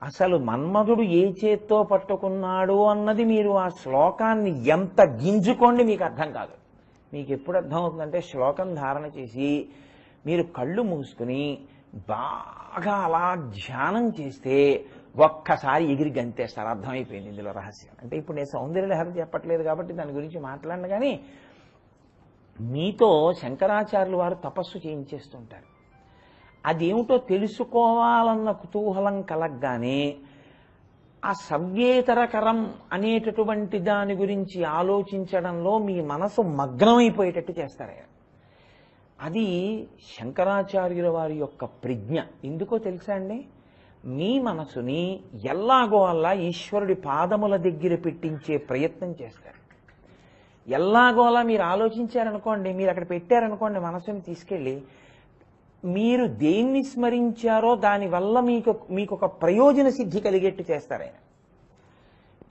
అసలు మన్మధుడు ఏ చేత్తో పట్టుకున్నాడు అన్నది మీరు ఆ శ్లోకాన్ని ఎంత గింజుకోండి మీకు అర్థం కాదు. మీకు ఎప్పుడు అర్థం అవుతుందంటే శ్లోకం ధారణ చేసి మీరు కళ్ళు మూసుకుని బాగా అలా ధ్యానం చేస్తే ఒక్కసారి ఎగిరి గంతేస్తారు. అర్థమైపోయింది ఇందులో రహస్యం. అంటే ఇప్పుడు నేను సౌందర్యలహరి చెప్పట్లేదు కాబట్టి దాని గురించి మాట్లాడను, కానీ మీతో శంకరాచార్యులు వారు తపస్సు చేయించేస్తుంటారు. అదేమిటో తెలుసుకోవాలన్న కుతూహలం కలగ్గానే ఆ సవ్యేతరకరం అనేటటువంటి దాని గురించి ఆలోచించడంలో మీ మనసు మగ్నమైపోయేటట్టు చేస్తారు. అది శంకరాచార్యుల వారి యొక్క ప్రజ్ఞ. ఎందుకో తెలుసా అండి, మీ మనసుని ఎల్లాగో అల్లా ఈశ్వరుడి పాదముల దగ్గర పెట్టించే ప్రయత్నం చేస్తారు. ఎల్లాగోలా మీరు ఆలోచించారనుకోండి, మీరు అక్కడ పెట్టారనుకోండి మనసుని తీసుకెళ్ళి, మీరు దేన్ని స్మరించారో దానివల్ల మీకు ఒక ప్రయోజన సిద్ధి కలిగేట్టు చేస్తారు ఆయన.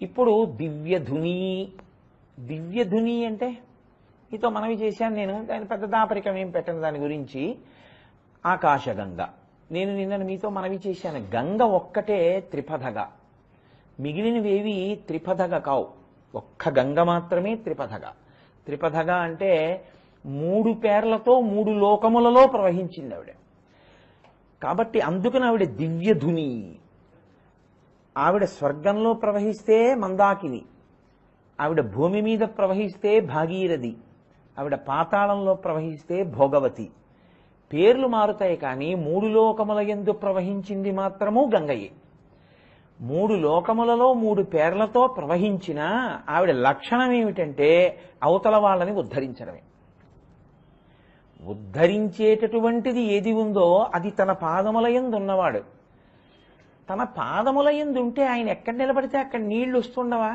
ఇప్పుడు దివ్యధుని అంటే మీతో మనవి చేశాను నేను, దాని పెద్ద దాపరికం ఏం పెట్టను దాని గురించి. ఆకాశగంగ నేను నిన్న మీతో మనవి చేశాను. గంగ ఒక్కటే త్రిపథగా, మిగిలినవేవి త్రిపథగా కావు. ఒక్క గంగ మాత్రమే త్రిపథగా. త్రిపథగా అంటే 3 పేర్లతో 3 లోకములలో ప్రవహించింది ఆవిడ. కాబట్టి అందుకని ఆవిడ దివ్యధుని. ఆవిడ స్వర్గంలో ప్రవహిస్తే మందాకిని, ఆవిడ భూమి మీద ప్రవహిస్తే భాగీరథి, ఆవిడ పాతాళంలో ప్రవహిస్తే భోగవతి. పేర్లు మారుతాయి కానీ 3 లోకముల యందు ప్రవహించింది మాత్రము గంగయే. 3 లోకములలో 3 పేర్లతో ప్రవహించిన ఆవిడ లక్షణం ఏమిటంటే అవతల వాళ్ళని ఉద్ధరించడమే. ఉద్ధరించేటటువంటిది ఏది ఉందో అది తన పాదముల యందు ఉన్నవాడు. తన పాదముల యందు ఉంటే ఆయన ఎక్కడ నిలబడితే అక్కడ నీళ్లు వస్తుండవా?